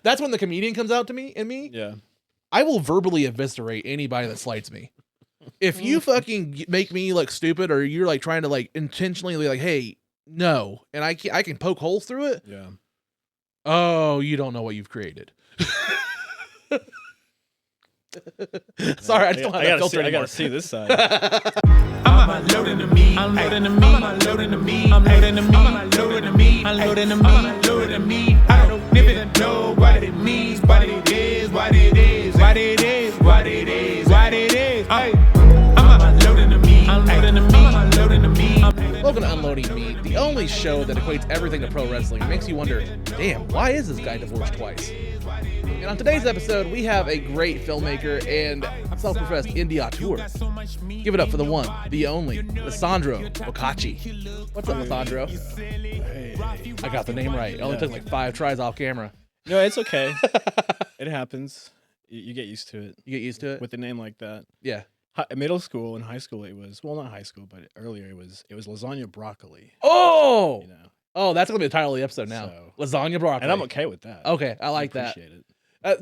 That's when the comedian comes out to me and me. Yeah. I will verbally eviscerate anybody that slights me. If you fucking make me look stupid, or you're like trying to like intentionally like, hey, no, and I can poke holes through it. Yeah. Oh, you don't know what you've created. Sorry, I just don't have that filter anymore. I gotta see this side. I'm unloading the meat. I'm loading the meat. I'm unloading the meat. I'm loading the meat. I'm unloading the meat. I'm loading the meat. I'm unloading the meat. I don't even know what it means, what it is, what it is, what it is, what it is, what it is. Hey, I'm unloading the meat. I'm loading the meat. I'm unloading the meat. Welcome to Unloading Meat, the only show that equates everything to pro wrestling. It makes you wonder, damn, why is this guy divorced twice? And on today's episode, we have a great filmmaker and self-professed indie auteur. Give it up for the one, the only, Lisandro Boccacci. What's up, Lisandro? Hey. I got the name right. It only took like 5 tries off camera. No, it's okay. It happens. You get used to it. You get used to it? With a name like that. Yeah. Middle school and high school, it was, well, not high school, but earlier it was lasagna broccoli. Oh! You know? Oh, that's going to be the title of the episode now. So, Lasagna broccoli. and I'm okay with that. Okay, I like that. Appreciate it.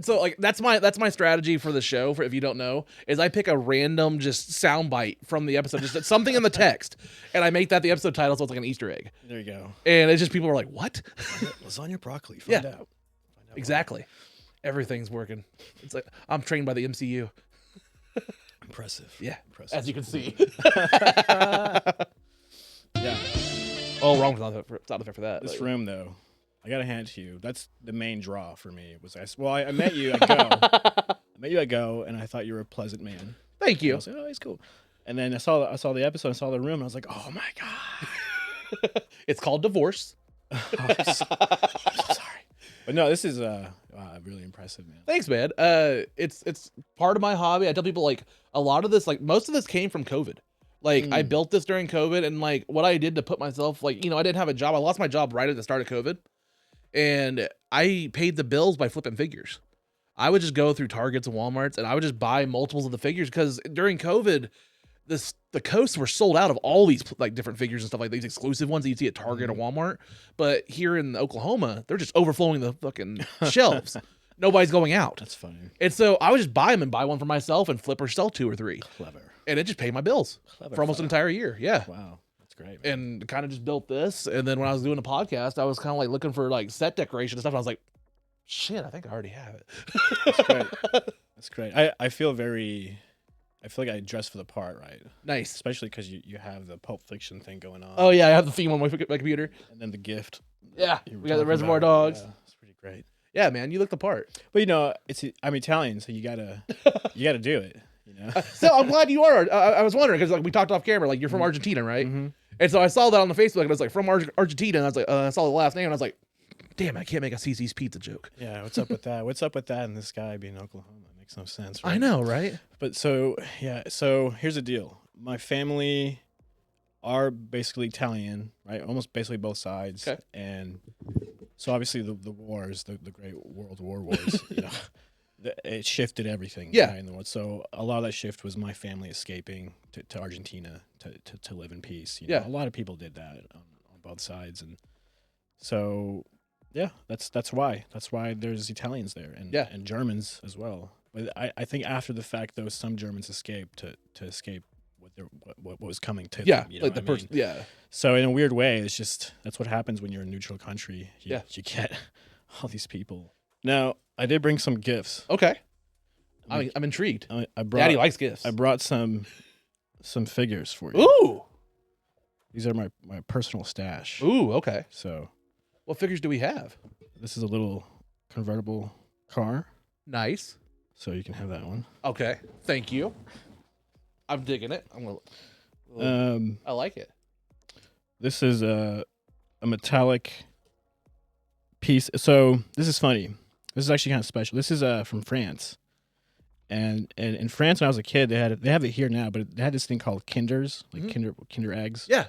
So like that's my strategy for the show. For if you don't know, is I pick a random just soundbite from the episode, just something in the text, and I make that the episode title, so it's like an Easter egg. There you go. And it's just people are like, "What?" Lasagna broccoli. Find out. Exactly. Everything's working. It's like I'm trained by the MCU. Impressive. Yeah, Impressive. as you can see. Yeah. Oh, wrong sound effect for that. This room, though, I gotta hand it to you. That's the main draw for me. I met you at Go, and I thought you were a pleasant man. Thank you. I was like, oh, he's cool. And then I saw the episode, I saw the room, and I was like, oh my god. It's called Divorce. I'm so sorry. But no, this is really impressive, man. Thanks, man. It's part of my hobby. I tell people like a lot of this, like most of this came from COVID. Like I built this during COVID, and like what I did to put myself, like, I didn't have a job. I lost my job right at the start of COVID, and I paid the bills by flipping figures. I would just go through Targets and Walmarts, and I would just buy multiples of the figures, because during COVID, the coasts were sold out of all these like different figures and stuff, like these exclusive ones that you see at Target or Walmart. But here in Oklahoma, they're just overflowing the fucking shelves. Nobody's going out. That's funny. And so I would just buy them and buy one for myself and flip or sell 2 or 3. Clever. And it just paid my bills for almost an entire year. Yeah. Wow. That's great, man. And kind of just built this. And then when I was doing a podcast, I was kind of like looking for like set decoration and stuff. And I was like, shit, I think I already have it. That's great. That's great. I feel like I dress for the part, right? Nice. Especially because you have the Pulp Fiction thing going on. Oh, yeah. I have the theme on my computer. And then the gift. Yeah. You were We got the talking Reservoir about. Dogs. Yeah, it's pretty great. Yeah, man. You look the part. But I'm Italian, so you gotta do it. So I'm glad you are. I was wondering, because like we talked off camera, like you're from Argentina, right? Mm-hmm. And so I saw that on the Facebook, and it was like from Argentina, and I was like, I saw the last name, and I was like, damn, I can't make a CC's pizza joke. Yeah, what's up with that? What's up with that and this guy being Oklahoma? It makes no sense, right? I know, right? But so here's the deal. My family are basically Italian, right? Almost basically both sides. Okay. And so obviously the wars, the Great World War wars, it shifted everything in the world. So a lot of that shift was my family escaping to Argentina to live in peace. A lot of people did that on both sides, and so that's why there's Italians there and Germans as well. But I think after the fact, though, some Germans escaped to escape what was coming to them. You know like the person. Yeah. So in a weird way, it's just that's what happens when you're a neutral country. You get all these people. Now, I did bring some gifts. Okay. I'm intrigued. I brought, Daddy likes gifts. I brought some figures for you. Ooh. These are my personal stash. Ooh, okay. So, what figures do we have? This is a little convertible car. Nice. So you can have that one. Okay. Thank you. I'm digging it. I like it. This is a metallic piece. So this is funny. This is actually kind of special. This is from France, and in France when I was a kid, they have it here now, but they had this thing called Kinders, like Kinder eggs. Yeah.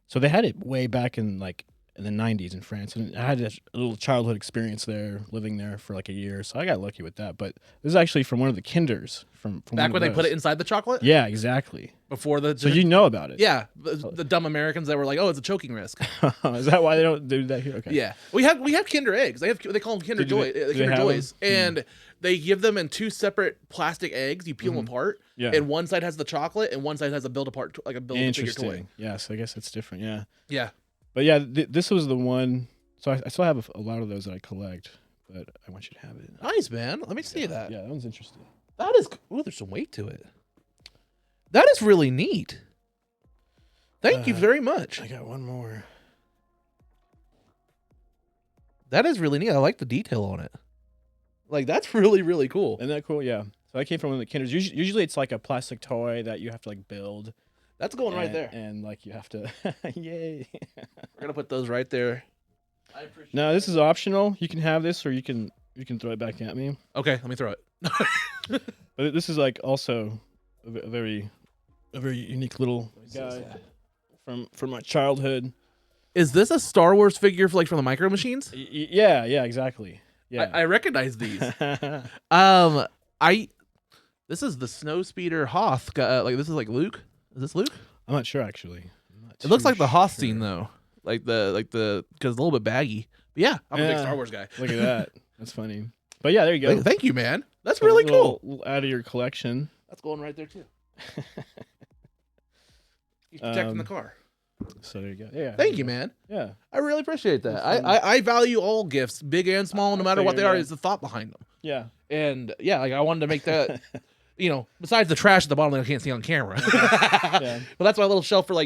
So they had it way back in like in the 90s in France, and I had a little childhood experience there, living there for like a year, so I got lucky with that. But this is actually from one of the Kinders from Back when they put it inside the chocolate? Yeah, exactly. Before the So you know about it? Yeah, the dumb Americans that were like, "Oh, it's a choking risk." Is that why they don't do that here? Okay. Yeah, we have Kinder eggs. They call them Kinder Joys, and they give them in 2 separate plastic eggs. You peel them apart, and one side has the chocolate, and one side has a build apart, like a build-a-figure toy. Yeah, so I guess it's different. Yeah. Yeah. But yeah, this was the one. So I still have a lot of those that I collect, but I want you to have it. Nice, man. Let me see that. Yeah, that one's interesting. That is. Oh, there's some weight to it. That is really neat. Thank you very much. I got one more. That is really neat. I like the detail on it. Like, that's really, really cool. Isn't that cool? Yeah. So I came from one of the Kinders. Usually it's like a plastic toy that you have to like build. That's going right there. And like you have to, yay. We're going to put those right there. I appreciate No, this is optional. You can have this or you can throw it back at me. Okay, let me throw it. But this is like also a very unique little guy from my childhood. Is this a Star Wars figure from the Micro Machines? Yeah, exactly. Yeah. I recognize these. This is the Snowspeeder Hoth. This is like Luke. Is this Luke? I'm not sure actually. It looks like the Hoth scene though. Because it's a little bit baggy. But yeah, I'm a big Star Wars guy. Look at that. That's funny. But yeah, there you go. Thank you, man. That's really cool. Little out of your collection. That's going right there too. He's protecting the car. So there you go. Yeah. Thank you, man. Yeah. I really appreciate that. I value all gifts, big and small, no matter what they are. Is the thought behind them. Yeah. And yeah, I wanted to make that. Besides the trash at the bottom that I can't see on camera. Yeah. But that's my little shelf for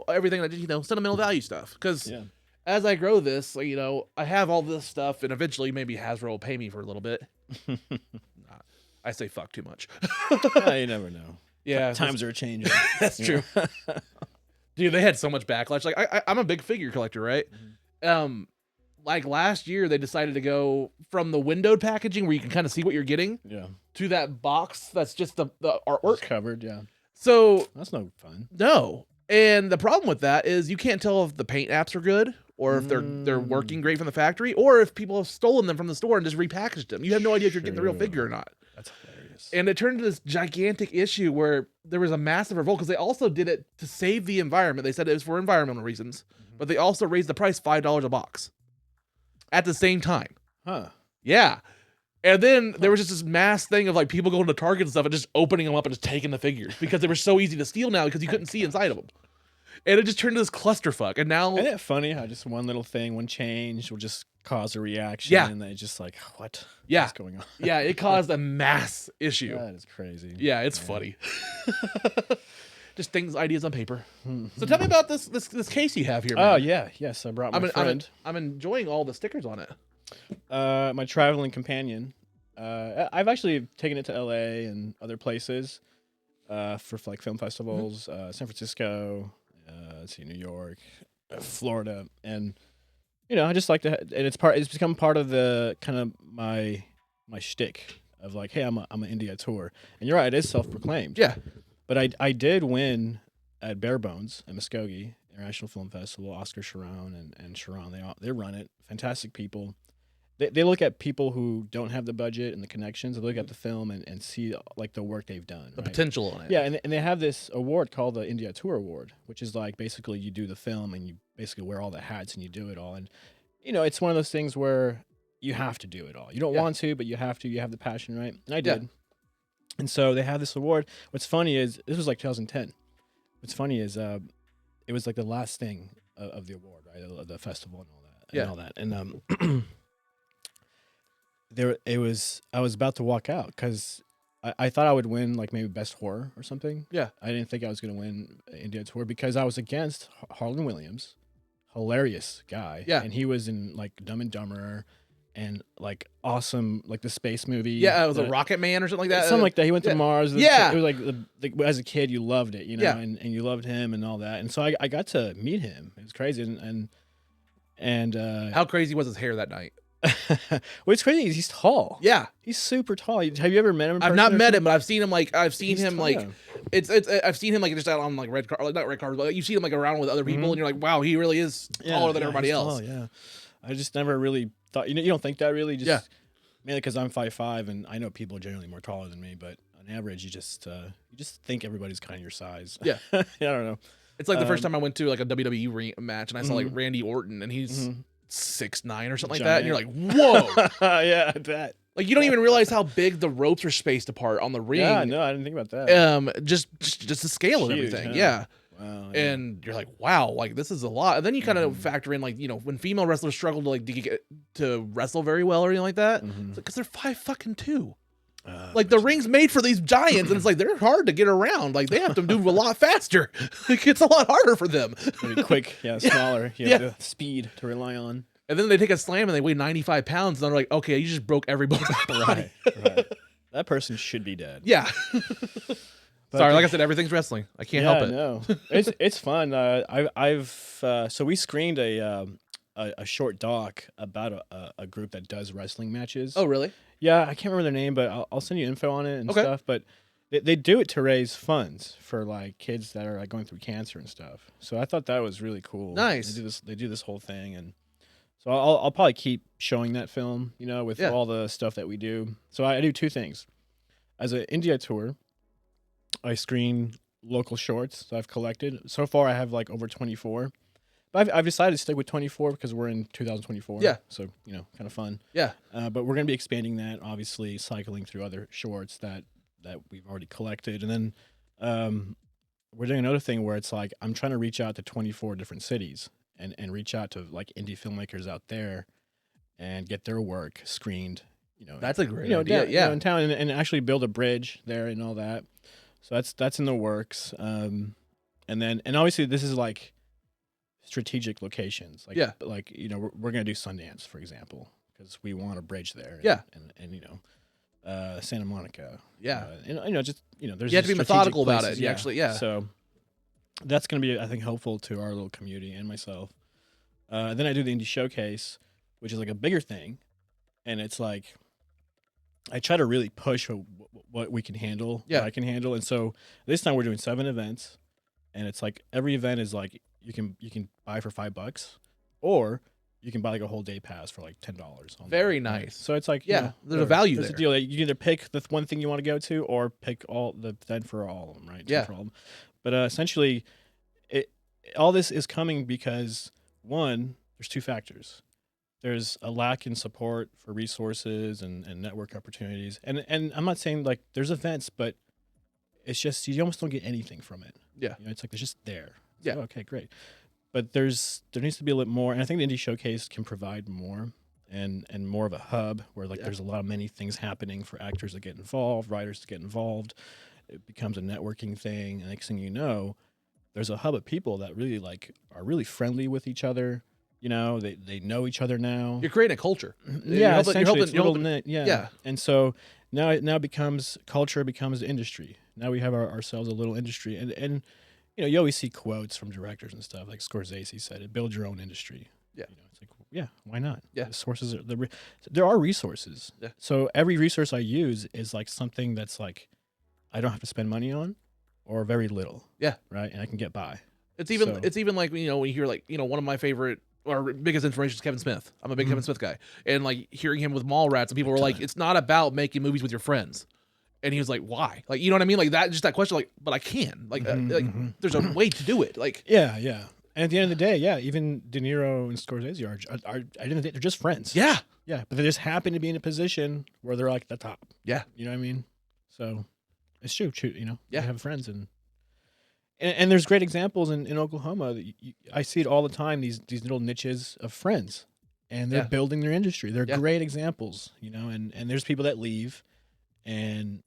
everything that sentimental value stuff. Because as I grow this, I have all this stuff, and eventually maybe Hasbro will pay me for a little bit. I say fuck too much. You never know. Yeah, times are changing. That's true. Dude, they had so much backlash. Like I'm a big figure collector, right? Mm-hmm. Like last year, they decided to go from the windowed packaging where you can kind of see what you're getting, to that box that's just the artwork just covered. Yeah. So that's no fun. No, and the problem with that is you can't tell if the paint apps are good, or if they're working great from the factory, or if people have stolen them from the store and just repackaged them. You have no idea if you're getting the real figure or not. That's hilarious. And it turned into this gigantic issue where there was a massive revolt because they also did it to save the environment. They said it was for environmental reasons, but they also raised the price $5 a box at the same time. Huh. Yeah. And then there was just this mass thing of people going to Target and stuff and just opening them up and just taking the figures because they were so easy to steal now because you couldn't see inside of them. And it just turned into this clusterfuck. And now, isn't it funny how just one little thing, one change will just cause a reaction? Yeah. And they just what? Yeah. What's going on? Yeah, it caused a mass issue. That is crazy. Yeah, it's funny. Just ideas on paper. So tell me about this case you have here, man. Oh, yeah. Yes, I brought my friend. I'm enjoying all the stickers on it. My traveling companion. I've actually taken it to LA and other places for film festivals, San Francisco, New York, Florida, and I just like to. And it's become part of the kind of my shtick of hey, I'm an India tour, and you're right, it is self-proclaimed. Yeah, but I did win at Bare Bones at Muskogee International Film Festival. Oscar Sharon and Sharon, they run it. Fantastic people. They look at people who don't have the budget and the connections. They look at the film and see the work they've done, the potential on it. Yeah, and they have this award called the India Tour Award, which is basically you do the film and you basically wear all the hats and you do it all. And it's one of those things where you have to do it all. You don't want to, but you have to. You have the passion, right? And I did. And so they have this award. What's funny is this was 2010. What's funny is it was the last thing of the award, right? The festival and all that. And all that. And I was about to walk out because I thought I would win maybe best horror or something. Yeah. I didn't think I was going to win India Tour because I was against Harlan Williams, hilarious guy. Yeah. And he was in Dumb and Dumber and awesome, the space movie. Yeah, it was a Rocket Man or something like that. Something like that. He went to Mars. Yeah. It was as a kid, you loved it, and you loved him and all that. And so I got to meet him. It was crazy. And how crazy was his hair that night? What's crazy is he's tall. Yeah, he's super tall. Have you ever met him in person? I've not met him, but I've seen him. I've seen him I've seen him like just out on like red car, like not red cars, but you've seen him like around with other people, and you're like, wow, he really is taller than everybody else. Tall, yeah, I just never really thought. You don't think that really, just mainly because I'm 5'5", and I know people are generally more taller than me, but on average, you just think everybody's kind of your size. Yeah, I don't know. It's like the first time I went to like a WWE match, and I saw like Randy Orton, and he's 6'9" or something like that, and you're like, whoa, yeah, I bet. Like you don't even realize how big the ropes are spaced apart on the ring. Yeah, no, I didn't think about that. Just the scale of everything. Yeah. Wow, and you're like, wow, like this is a lot. And then you kind of factor in like, when female wrestlers struggle to like get to wrestle very well or anything like that, because they're 5'2". Like the ring's made for these giants, and it's like they're hard to get around. Like they have to move a lot faster. Like it's a lot harder for them. Maybe quick, smaller. You have the speed to rely on. And then they take a slam and they weigh 95 pounds, and they're like, okay, you just broke every bone in my body. Right. That person should be dead. Yeah. Sorry, like I said, everything's wrestling. I can't help it. No, it's fun. So we screened a short doc about a group that does wrestling matches. Oh, really? Yeah, I can't remember their name, but I'll send you info on it and stuff. But they do it to raise funds for like kids that are like going through cancer and stuff. So I thought that was really cool. Nice. They do this whole thing, and so I'll probably keep showing that film, with all the stuff that we do. So I do two things. As an indie tour, I screen local shorts. So I've collected. So far, I have like over 24. But I've decided to stick with 24 because we're in 2024. Yeah. So, kind of fun. Yeah. But we're going to be expanding that, obviously, cycling through other shorts that we've already collected. And then we're doing another thing where it's like I'm trying to reach out to 24 different cities and reach out to like indie filmmakers out there and get their work screened. That's a great idea. In town and actually build a bridge there and all that. So that's in the works. And obviously this is like strategic locations. Like we're gonna do Sundance, for example, because we want a bridge there. And Santa Monica. Yeah. There's you have to be methodical about it. So that's gonna be, I think, helpful to our little community and myself. Then I do the indie showcase, which is like a bigger thing, and it's like I try to really push what we can handle, what I can handle. And so this time we're doing 7 events, and it's like every event is like you can buy for $5, or you can buy like a whole day pass for like $10. Very nice. So it's like there's a value there. There's a deal. You can either pick the one thing you want to go to, or pick all the event for all of them, right? Yeah. For all of them. But essentially, all this is coming because one, there's 2 factors. There's a lack in support for resources and network opportunities. And I'm not saying like there's events, but it's just you almost don't get anything from it. Yeah. It's like it's just there. It's yeah. Like, okay, great. But there needs to be a little more, and I think the Indie Showcase can provide more and more of a hub where like there's a lot of many things happening for actors that get involved, writers to get involved. It becomes a networking thing, and next thing you know, there's a hub of people that really like are really friendly with each other. They know each other now. You're creating a culture. Yeah, essentially, it's real knit. Yeah. And so now it becomes culture, becomes the industry. Now we have ourselves a little industry, and you always see quotes from directors and stuff like Scorsese said, "It build your own industry." Yeah, it's like why not? Yeah, the sources there are resources. Yeah. So every resource I use is like something that's like I don't have to spend money on, or very little. Yeah, right, and I can get by. It's even like when you hear like one of my favorite or biggest inspiration is Kevin Smith. I'm a big Kevin Smith guy, and like hearing him with Mallrats, and people were like, "It's not about making movies with your friends." And he was like, "Why?" Like, you know what I mean? Like that, just that question. Like, but I can. Like, there's a way to do it. Like, yeah. And at the end of the day, even De Niro and Scorsese are at the end of the day, they're just friends. Yeah. But they just happen to be in a position where they're like the top. Yeah. You know what I mean? So it's true. Yeah. They have friends and there's great examples in Oklahoma. I see it all the time. These little niches of friends, and they're building their industry. They're great examples. And there's people that leave, and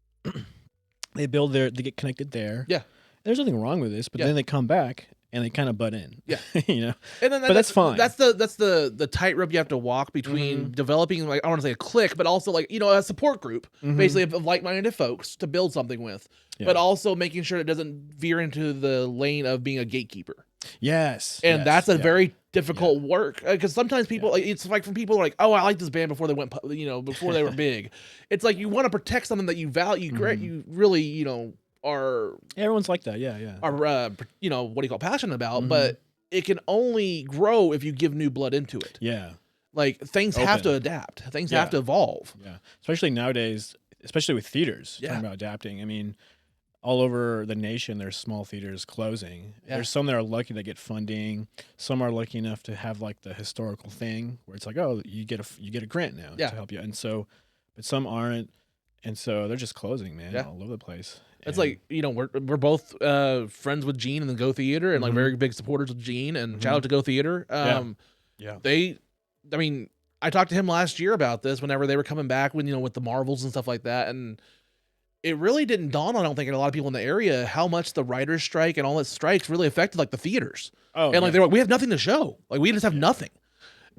they get connected there. Yeah. And there's nothing wrong with this, but then they come back and they kind of butt in. Yeah. And then that's fine. That's the tightrope you have to walk between developing, like, I want to say a clique, but also like, a support group, basically of like-minded folks to build something with, but also making sure it doesn't veer into the lane of being a gatekeeper. Yes. And that's a very difficult work, because sometimes people like, it's like from people like, oh, I like this band before they went, before they were big. It's like you want to protect something that you value, you really, everyone's like that. Yeah. Are passionate about, but it can only grow if you give new blood into it. Yeah. Like things have to adapt. Things have to evolve. Yeah. Especially nowadays, especially with theaters, talking about adapting. I mean, all over the nation, there's small theaters closing. Yeah. There's some that are lucky to get funding. Some are lucky enough to have like the historical thing where it's like, oh, you get a grant now to help you. And so, but some aren't, and so they're just closing, man, all over the place. It's like, we're both friends with Gene and the Go Theater, and like very big supporters of Gene. And shout out to Go Theater. I talked to him last year about this whenever they were coming back with the Marvels and stuff like that, and it really didn't dawn on, I don't think, a lot of people in the area how much the writer's strike and all that strikes really affected like the theaters. Oh, and like they're like, we have nothing to show. Like we just have nothing.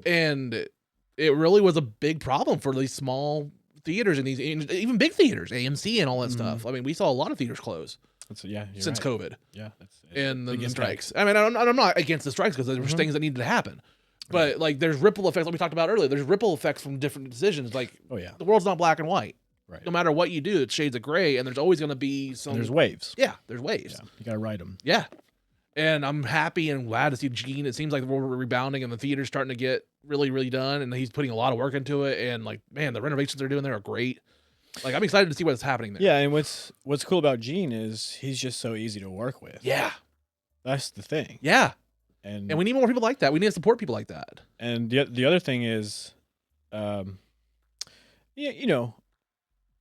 And it really was a big problem for these small theaters and these even big theaters, AMC and all that stuff. I mean, we saw a lot of theaters close. Since COVID. Yeah. And then the strikes. I mean, I'm not against the strikes because there were things that needed to happen. But like there's ripple effects, like we talked about earlier. There's ripple effects from different decisions. Like the world's not black and white. Right. No matter what you do, it's shades of gray, and there's always going to be some. There's waves. Yeah, there's waves. Yeah, you got to ride them. Yeah, and I'm happy and glad to see Gene. It seems like we're rebounding, and the theater's starting to get really, really done, and he's putting a lot of work into it. And like, man, the renovations they're doing there are great. Like, I'm excited to see what's happening there. Yeah, and what's cool about Gene is he's just so easy to work with. Yeah, that's the thing. Yeah, and we need more people like that. We need to support people like that. And the other thing is,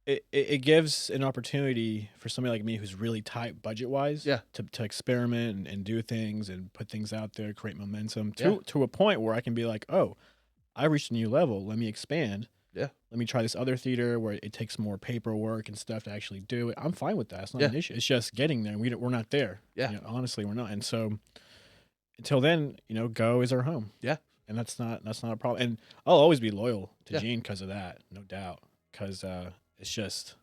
It gives an opportunity for somebody like me who's really tight budget-wise to experiment and do things and put things out there, create momentum to a point where I can be like, oh, I reached a new level. Let me expand. Yeah. Let me try this other theater where it takes more paperwork and stuff to actually do it. I'm fine with that. It's not an issue. It's just getting there. We're not there. Yeah. Honestly, we're not. And so until then, Go is our home. Yeah. And that's not a problem. And I'll always be loyal to Gene because of that, no doubt. Because it's just,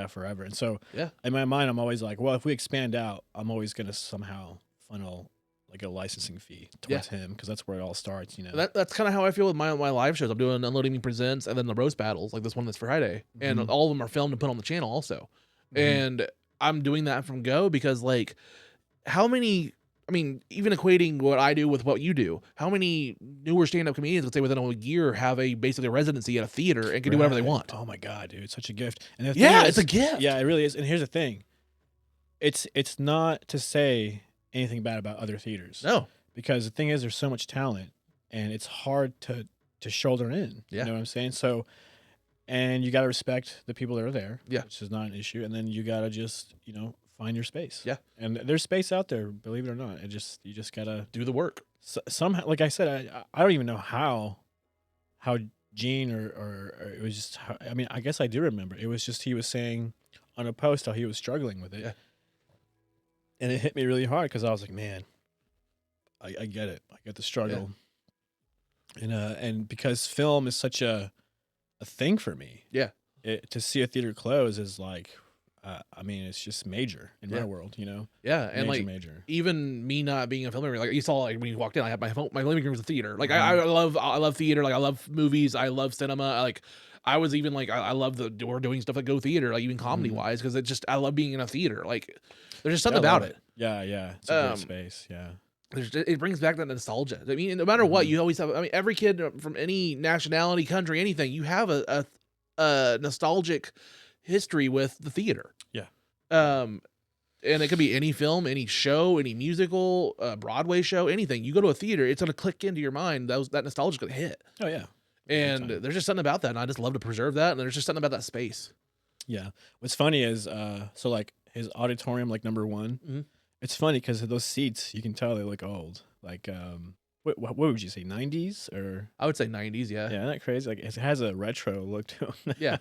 forever. And so in my mind, I'm always like, well, if we expand out, I'm always going to somehow funnel like a licensing fee towards him because that's where it all starts, That's kind of how I feel with my live shows. I'm doing Unloading Me Presents and then the roast battles, like this one this Friday. And all of them are filmed and put on the channel also. And I'm doing that from Go because like even equating what I do with what you do, how many newer stand-up comedians, let's say within a year, have basically a residency at a theater and can do whatever they want? Oh my God, dude, it's such a gift. And it's a gift. Yeah, it really is. And here's the thing. It's not to say anything bad about other theaters. No. Because the thing is, there's so much talent and it's hard to shoulder in. Yeah. You know what I'm saying? So, and you got to respect the people that are there, which is not an issue. And then you got to just, find your space. Yeah. And there's space out there, believe it or not. You just gotta do the work. Somehow, like I said, I don't even know how Gene or it was just, I guess I do remember. It was just, he was saying on a post how he was struggling with it. Yeah. And it hit me really hard because I was like, man, I get it. I get the struggle. Yeah. And because film is such a thing for me. Yeah. To see a theater close is like, it's just major in my world, Yeah, and major. Even me not being a filmmaker, like you saw, like when you walked in, I had my living room was a theater. Like I love theater. Like I love movies. I love cinema. Like I was even like I love we're doing stuff like Go Theater, like even comedy wise, because I love being in a theater. Like there's just something about it. Yeah, it's a great space. Yeah. It brings back that nostalgia. I mean, no matter what, you always have. Every kid from any nationality, country, anything, you have a nostalgic history with the theater. Yeah. And it could be any film, any show, any musical, Broadway show, anything. You go to a theater, it's gonna click into your mind. That nostalgia's gonna hit. Oh yeah. And there's just something about that, and I just love to preserve that. And there's just something about that space. Yeah. What's funny is, so like his auditorium, like number 1. It's funny because those seats, you can tell they look old. Like, what would you say, 90s or? I would say 90s, yeah. Yeah, isn't that crazy? Like it has a retro look to them. Yeah.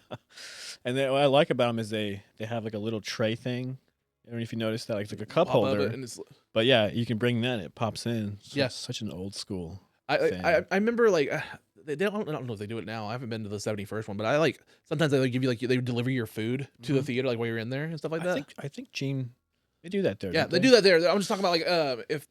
And then what I like about them is they have like a little tray thing. I don't know if you noticed that, like it's like a cup holder. But yeah, you can bring that, it pops in. So yeah. Such an old school thing. I remember like I don't know if they do it now. I haven't been to the 71st one, but I like sometimes they give you like they deliver your food to the theater like while you're in there and stuff like that. I think Gene, they do that there. Yeah, they do that there. I'm just talking about like if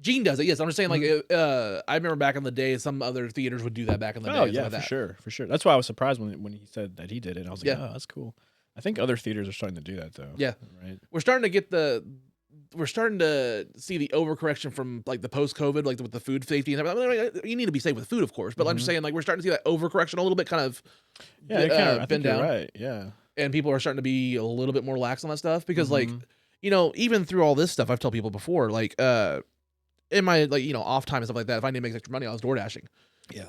Gene does it, yes. I'm just saying, like, I remember back in the day, some other theaters would do that back in the day. Oh, yeah, for sure. That's why I was surprised when he said that he did it. I was like, oh, that's cool. I think other theaters are starting to do that though. Yeah. Right. We're starting to see the overcorrection from like the post-COVID, like with the food safety and everything. You need to be safe with food, of course, but I'm just saying, like, we're starting to see that overcorrection a little bit kind of I think down. you're right. Yeah. And people are starting to be a little bit more lax on that stuff because, like, you know, even through all this stuff, I've told people before, like, in my, like, you know, off time and stuff like that, if I need to make extra money, I was door dashing. Yeah.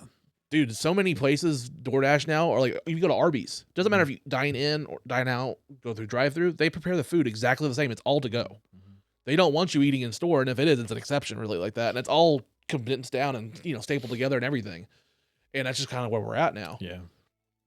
Dude, so many places DoorDash now, or like you go to Arby's. Doesn't matter if you dine in or dine out, go through drive-through. They prepare the food exactly the same. It's all to go. They don't want you eating in store, and if it is, it's an exception, really, like that. And it's all condensed down and, you know, stapled together and everything. And that's just kind of where we're at now. Yeah.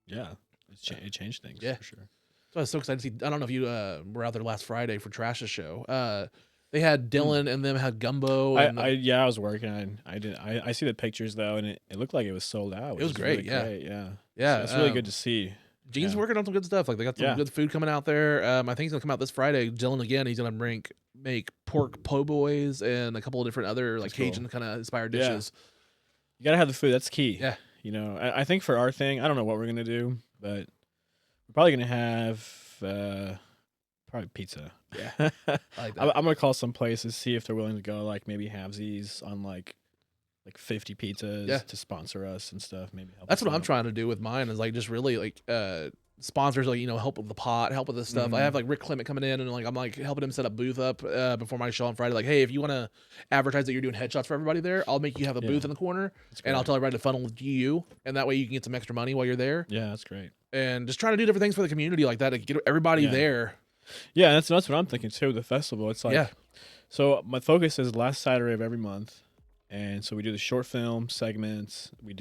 Yeah. It changed things. Yeah. For sure. So I was so excited to see. I don't know if you were out there last Friday for Trash's show. They had Dylan and them had gumbo. And I was working. I see the pictures though, and it looked like it was sold out. It was great. Really yeah. Great, yeah. Yeah. So it's really good to see. Gene's working on some good stuff. Like they got some good food coming out there. I think he's gonna come out this Friday. Dylan again. He's gonna make pork po' boys and a couple of different other like Cajun kind of inspired dishes. You gotta have the food. That's key. Yeah. You know, I think for our thing, I don't know what we're gonna do, but we're probably gonna have probably pizza. Yeah. I like that. I'm gonna call some places, see if they're willing to go like maybe halvesies on like 50 pizzas to sponsor us and stuff. Maybe help. That's what I'm trying to do with mine is like just really like sponsors, like, you know, help with the pot, help with this stuff. I have like Rick Clement coming in and like I'm like helping him set up booth up before my show on Friday. Like, hey, if you want to advertise that you're doing headshots for everybody there, I'll make you have a booth in the corner and I'll tell everybody to funnel to you, and that way you can get some extra money while you're there. Yeah, that's great. And just trying to do different things for the community like that to get everybody there. Yeah, that's what I'm thinking too. The festival, it's like so my focus is last Saturday of every month. And so we do the short film segments. We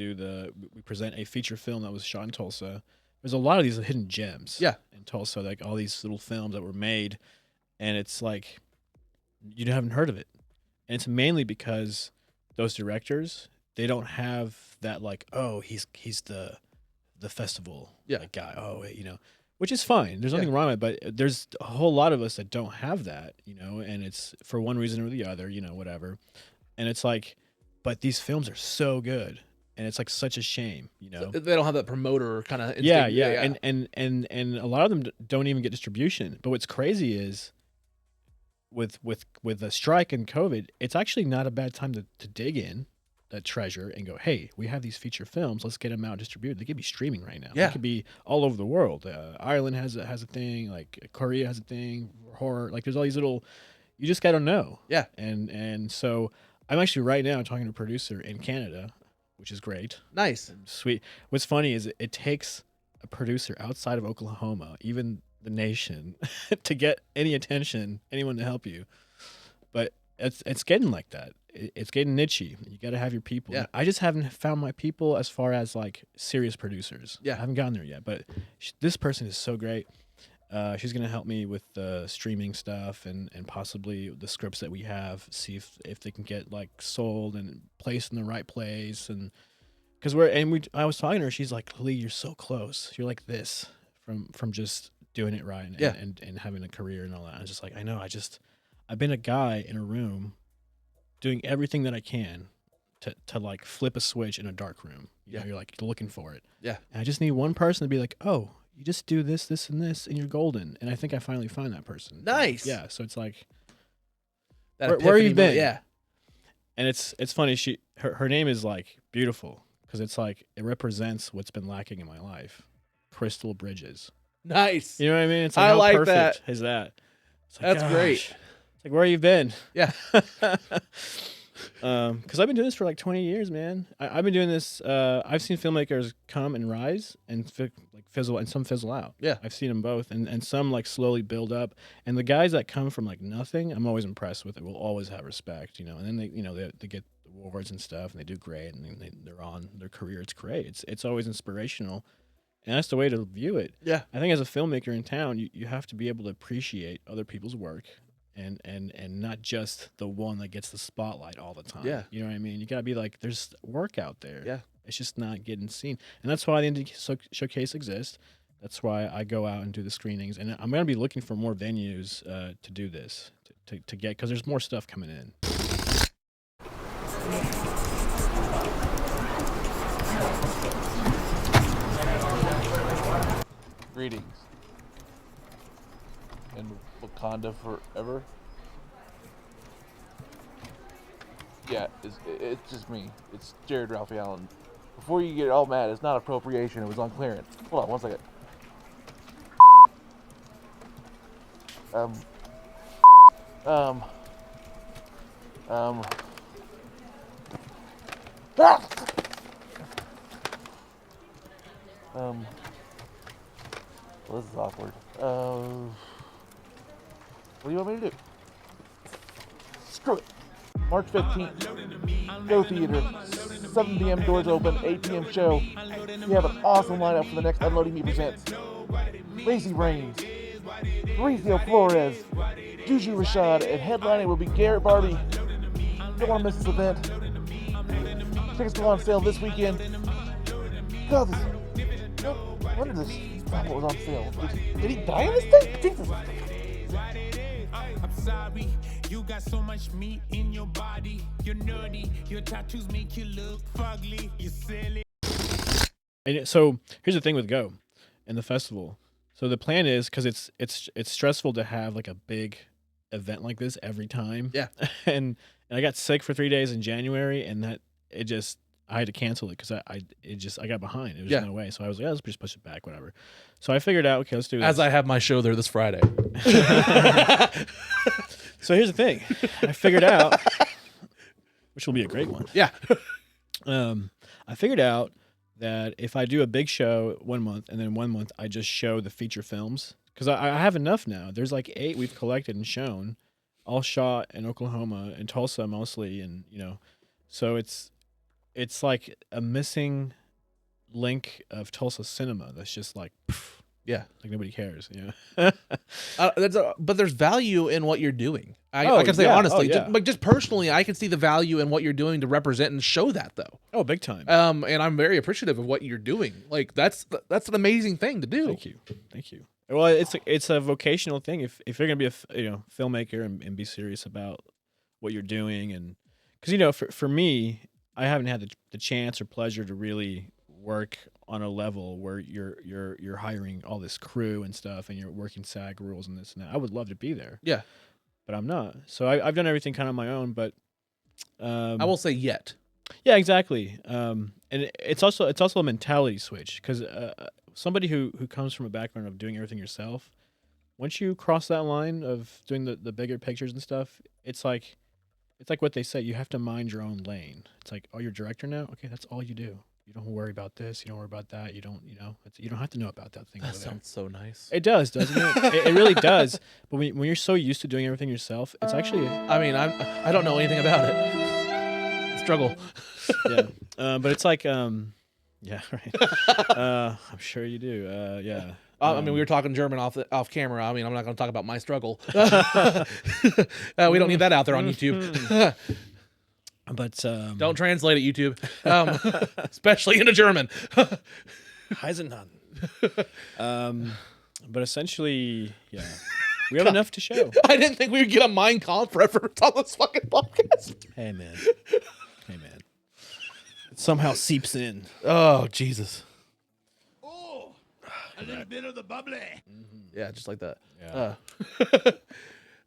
present a feature film that was shot in Tulsa. There's a lot of these hidden gems in Tulsa, like all these little films that were made, and it's like you haven't heard of it. And it's mainly because those directors, they don't have that like, oh, he's the festival like, guy. Oh, you know, which is fine. There's nothing wrong with it, but there's a whole lot of us that don't have that, you know, and it's for one reason or the other, you know, whatever. And it's like, but these films are so good, and it's like such a shame, you know. They don't have that promoter kind of instinct. Yeah. And a lot of them don't even get distribution. But what's crazy is, with the strike and COVID, it's actually not a bad time to dig in that treasure and go, hey, we have these feature films, let's get them out distributed. They could be streaming right now. Yeah, they could be all over the world. Ireland has a thing, like Korea has a thing, horror. Like there's all these little, you just gotta know. Yeah, and so. I'm actually right now talking to a producer in Canada, which is great. Nice. Sweet. What's funny is it takes a producer outside of Oklahoma, even the nation, to get any attention, anyone to help you. But it's getting like that. It's getting nichey. You got to have your people. Yeah. I just haven't found my people as far as like serious producers. Yeah. I haven't gotten there yet. But this person is so great. She's going to help me with the streaming stuff and possibly the scripts that we have, see if they can get like sold and placed in the right place. And because I was talking to her, she's like, Lee, you're so close. You're like this from just doing it right and having a career and all that. I was just like, I know, I've been a guy in a room doing everything that I can to like flip a switch in a dark room. You know, you're like looking for it. Yeah. And I just need one person to be like, oh, you just do this, this, and this, and you're golden. And I think I finally found that person. Nice. Yeah. So it's like, where you been? Yeah. And it's funny. Her name is like beautiful because it's like it represents what's been lacking in my life. Crystal Bridges. Nice. You know what I mean? It's like, I like perfect that. Is that? It's like, that's great. It's like, where you been? Yeah. Because I've been doing this for like 20 years, man. I've been doing this. I've seen filmmakers come and rise and fizzle, and some fizzle out. Yeah, I've seen them both, and some like slowly build up. And the guys that come from like nothing, I'm always impressed with. It will always have respect, you know. And then they get the awards and stuff, and they do great, and they're on their career. It's great. It's always inspirational, and that's the way to view it. Yeah, I think as a filmmaker in town, you have to be able to appreciate other people's work. And not just the one that gets the spotlight all the time. Yeah. You know what I mean? You got to be like, there's work out there. Yeah. It's just not getting seen. And that's why the Indie Showcase exists. That's why I go out and do the screenings. And I'm going to be looking for more venues to do this, to get, because there's more stuff coming in. Greetings. and Wakanda forever. Yeah, it's just me. It's Jared Ralphie Allen. Before you get all mad, it's not appropriation. It was on clearance. Hold on, one second. Well, this is awkward. What do you want me to do? Screw it. March 15th, Go Theater, 7 p.m. doors open, 8 p.m. show. We have an awesome lineup for the next Unloading Meat Presents. Lacey Rains, Mauricio Flores, Juju Rashad, and headlining will be Garrett Barbie. You don't want to miss this event. Tickets go on sale this weekend. God, when did this was on sale? Did he die in this thing? Jesus. I'm sorry, you got so much meat in your body. You're nerdy, your tattoos make you look fugly. You silly. And so here's the thing with Go and the festival. So the plan is, because it's stressful to have like a big event like this every time. Yeah. And I got sick for 3 days in January, and I had to cancel it because I got behind. It was no way. So I was like, let's just push it back, whatever. So I figured out, okay, let's do this. As I have my show there this Friday. So here's the thing. I figured out, which will be a great one. Yeah. I figured out that if I do a big show 1 month, and then 1 month I just show the feature films, because I have enough now. There's like 8 we've collected and shown, all shot in Oklahoma and Tulsa mostly, and so it's like a missing link of Tulsa cinema that's just like, yeah, like nobody cares, but there's value in what you're doing. I can say honestly, just personally, I can see the value in what you're doing to represent and show that, though. Oh, big time. And I'm very appreciative of what you're doing. Like that's an amazing thing to do. Thank you. Well, it's a vocational thing. If you're gonna be a filmmaker and be serious about what you're doing, and because for me, I haven't had the chance or pleasure to really work on a level where you're hiring all this crew and stuff, and you're working SAG rules and this and that. I would love to be there. Yeah, but I'm not. So I've done everything kind of on my own. But I will say yet. Yeah, exactly. And it's also a mentality switch, because somebody who comes from a background of doing everything yourself, once you cross that line of doing the bigger pictures and stuff, it's like what they say. You have to mind your own lane. It's like, oh, you're a director now? Okay, that's all you do. You don't worry about this. You don't worry about that. You don't have to know about that thing. That sounds so nice. It does, doesn't it? It really does. But when you're so used to doing everything yourself, it's actually. I mean, I don't know anything about it. Struggle. Yeah, but it's like, yeah, right. I'm sure you do. Yeah. I mean, we were talking German off camera. I mean, I'm not going to talk about my struggle. We don't need that out there on YouTube. But don't translate it, YouTube, especially into German. Heisenhan. But essentially, yeah, we have enough to show. I didn't think we would get a Mein Kampf reference on this fucking podcast. Hey man, it somehow seeps in. Oh Jesus. A little bit of the bubbly. Mm-hmm. Yeah, just like that. Yeah.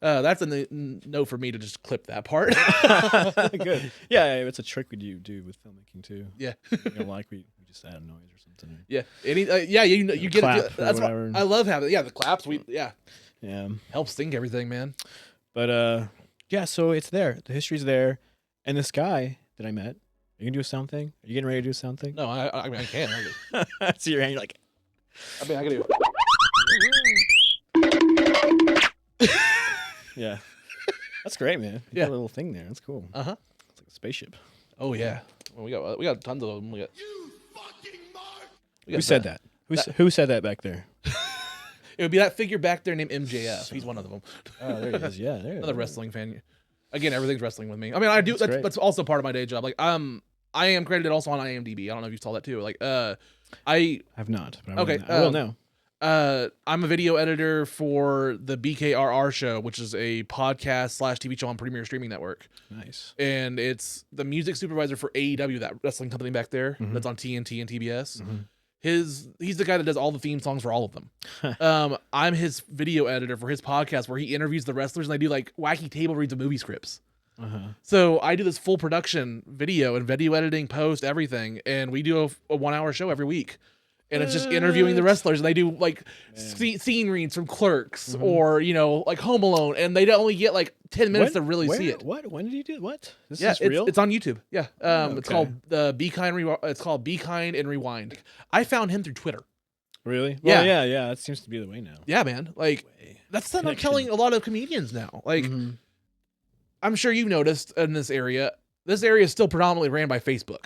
That's a no for me to just clip that part. Good. Yeah, it's a trick we do with filmmaking too. Yeah. We just add a noise or something. Yeah. You get it. That's what I love having. Yeah, the claps. Yeah. Helps sync everything, man. But yeah. So it's there. The history's there, and this guy that I met. Are you gonna do a sound thing? Are you getting ready to do a sound thing? No, I mean I can. So your hand, you're like. I mean, I gotta do. Yeah, that's great, man. You got a little thing there. That's cool. It's like a spaceship. Oh yeah. Well, we got tons of them. You fucking mark. Who said that? Who said that back there? It would be that figure back there named MJF. He's one of them. Oh, there he is. Yeah, there. Another wrestling fan. Again, everything's wrestling with me. I mean, I do. That's also part of my day job. Like, I am credited also on IMDb. I don't know if you saw that too. Like, I have not. But okay. I will now. I'm a video editor for the BKRR show, which is a podcast / TV show on Premier Streaming Network. Nice. And it's the music supervisor for AEW, that wrestling company back there that's on TNT and TBS. He's the guy that does all the theme songs for all of them. I'm his video editor for his podcast where he interviews the wrestlers and I do like wacky table reads of movie scripts. So I do this full production video and video editing, post, everything, and we do a 1 hour show every week. And it's just interviewing the wrestlers, and they do like scene reads from Clerks or like Home Alone, and they only get like 10 minutes to really see it. What? When did you do what? This is real? It's on YouTube. Yeah. It's called Be Kind. It's called Be Kind and Rewind. I found him through Twitter. Really? Well, yeah. That seems to be the way now. Yeah, man. Like that's something I'm telling a lot of comedians now. Like I'm sure you've noticed in this area is still predominantly ran by Facebook.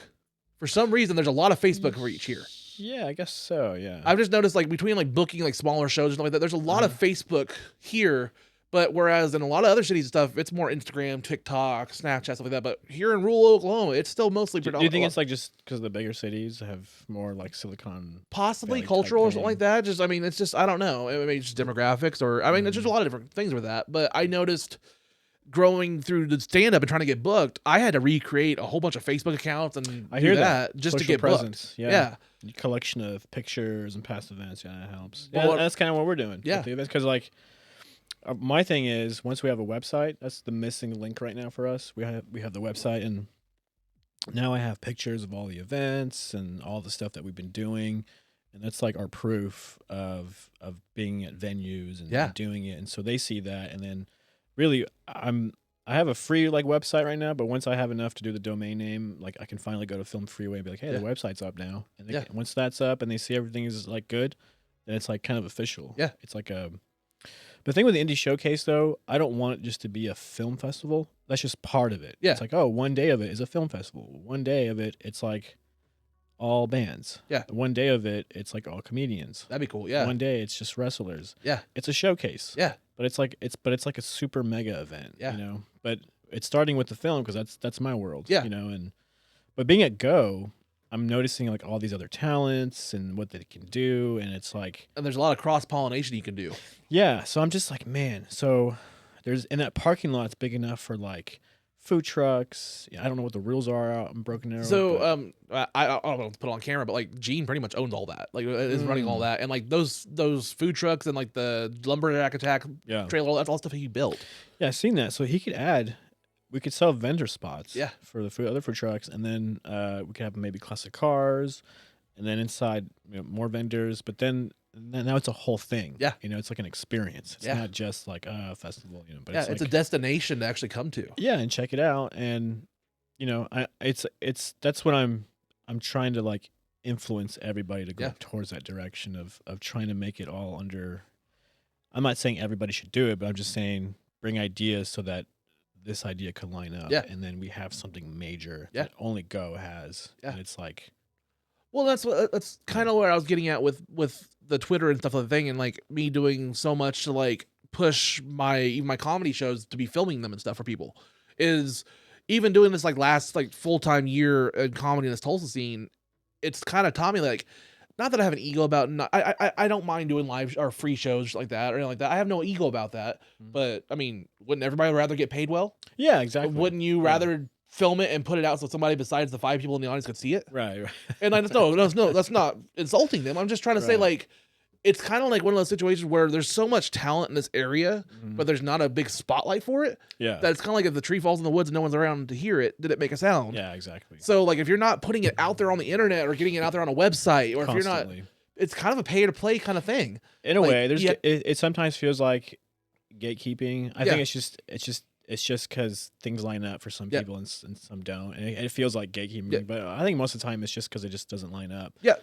For some reason, there's a lot of Facebook reach here. Yeah, I guess so. Yeah, I've just noticed like between like booking like smaller shows and stuff like that, there's a lot of Facebook here, but whereas in a lot of other cities and stuff, it's more Instagram, TikTok, Snapchat, stuff like that. But here in rural Oklahoma, it's still mostly predominant. Do you think it's like just because the bigger cities have more like Silicon, possibly cultural or something like that? Just it's just I don't know. I mean, it's just demographics or it's just a lot of different things with that. But I noticed growing through the stand-up and trying to get booked, I had to recreate a whole bunch of Facebook accounts and do that just to get booked. Yeah. Collection of pictures and past events. Yeah, that helps. Yeah, that's kind of what we're doing. Yeah. Because like my thing is once we have a website, that's the missing link right now for us. We have the website, and now I have pictures of all the events and all the stuff that we've been doing. And that's like our proof of being at venues and doing it. And so they see that, and then really I have a free like website right now, but once I have enough to do the domain name, like I can finally go to Film Freeway and be like, hey, the website's up now. And once that's up and they see everything is like good, then it's like kind of official. Yeah. It's like the thing with the Indie Showcase though, I don't want it just to be a film festival. That's just part of it. Yeah. It's like, oh, one day of it is a film festival. One day of it, it's like all bands. Yeah. One day of it, it's like all comedians. That'd be cool. Yeah. One day it's just wrestlers. Yeah. It's a showcase. Yeah. But it's like a super mega event. Yeah. But it's starting with the film because that's my world. Yeah. But being at Go, I'm noticing like all these other talents and what they can do, and it's like, and there's a lot of cross pollination you can do. Yeah. So I'm just like, man. So there's in that parking lot, it's big enough for like food trucks. I don't know what the rules are out in Broken Arrow. So I don't know to put it on camera, but like Gene pretty much owns all that. Like is running all that, and like those food trucks and like the lumberjack attack trailer, that's all stuff he built. Yeah, I've seen that. So he could add. We could sell vendor spots. Yeah. For the other food trucks, and then we could have maybe classic cars, and then inside more vendors. But then now it's a whole thing. Yeah. It's like an experience. It's not just like a festival. But it's a destination to actually come to. Yeah, and check it out, and that's what I'm trying to like influence everybody to go towards that direction of trying to make it all under. I'm not saying everybody should do it, but I'm just saying bring ideas so that this idea could line up, and then we have something major that only Go has, and it's like, well, that's kind of where I was getting at with the Twitter and stuff like that thing, and like me doing so much to like push my comedy shows to be filming them and stuff for people is even doing this like last like full-time year in comedy in this Tulsa scene. It's kind of taught me like, not that I have an ego about I don't mind doing live or free shows like that or anything like that. I have no ego about that. But I mean, wouldn't everybody rather get paid well? Yeah, exactly. Wouldn't you rather film it and put it out so somebody besides the 5 people in the audience could see it? Right. And I just no, that's not insulting them. I'm just trying to say like it's kind of like one of those situations where there's so much talent in this area, but there's not a big spotlight for it. Yeah. That it's kind of like if the tree falls in the woods and no one's around to hear it, did it make a sound? Yeah, exactly. So like if you're not putting it out there on the internet or getting it out there on a website, or if you're not, it's kind of a pay to play kind of thing. In a way, it sometimes feels like gatekeeping. I think it's just because things line up for some people and some don't, and it feels like gatekeeping. But I think most of the time it's just because it just doesn't line up. Yeah,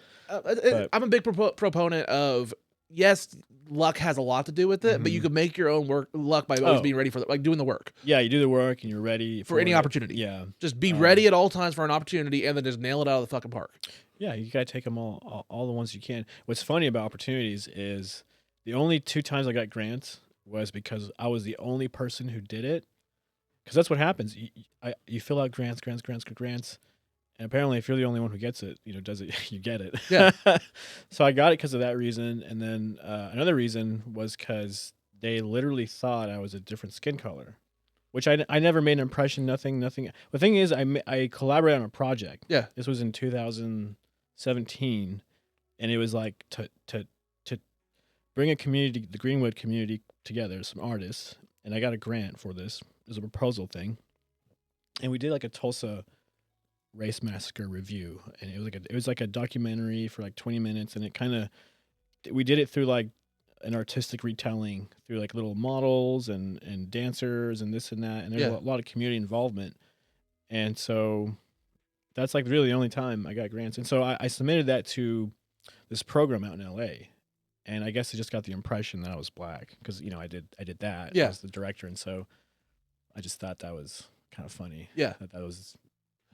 I'm a big proponent of yes, luck has a lot to do with it, but you can make your own luck by always being ready for like doing the work. Yeah, you do the work and you're ready for any opportunity. Yeah, just be ready at all times for an opportunity, and then just nail it out of the fucking park. Yeah, you gotta take them all the ones you can. What's funny about opportunities is the only 2 times I got grants was because I was the only person who did it. Because that's what happens. You fill out grants, and apparently, if you're the only one who gets it, does it, you get it. Yeah. So I got it because of that reason, and then another reason was because they literally thought I was a different skin color, which I never made an impression. Nothing. The thing is, I collaborated on a project. Yeah. This was in 2017, and it was like to bring a community, the Greenwood community together, some artists, and I got a grant for this. It was a proposal thing, and we did like a Tulsa race massacre review, and it was like a documentary for like 20 minutes, and we did it through like an artistic retelling through like little models and dancers and this and that, and there's a lot of community involvement, and so that's like really the only time I got grants. And so I submitted that to this program out in LA, and I guess it just got the impression that I was black because I did that as the director, and so I just thought that was kind of funny. Yeah, that was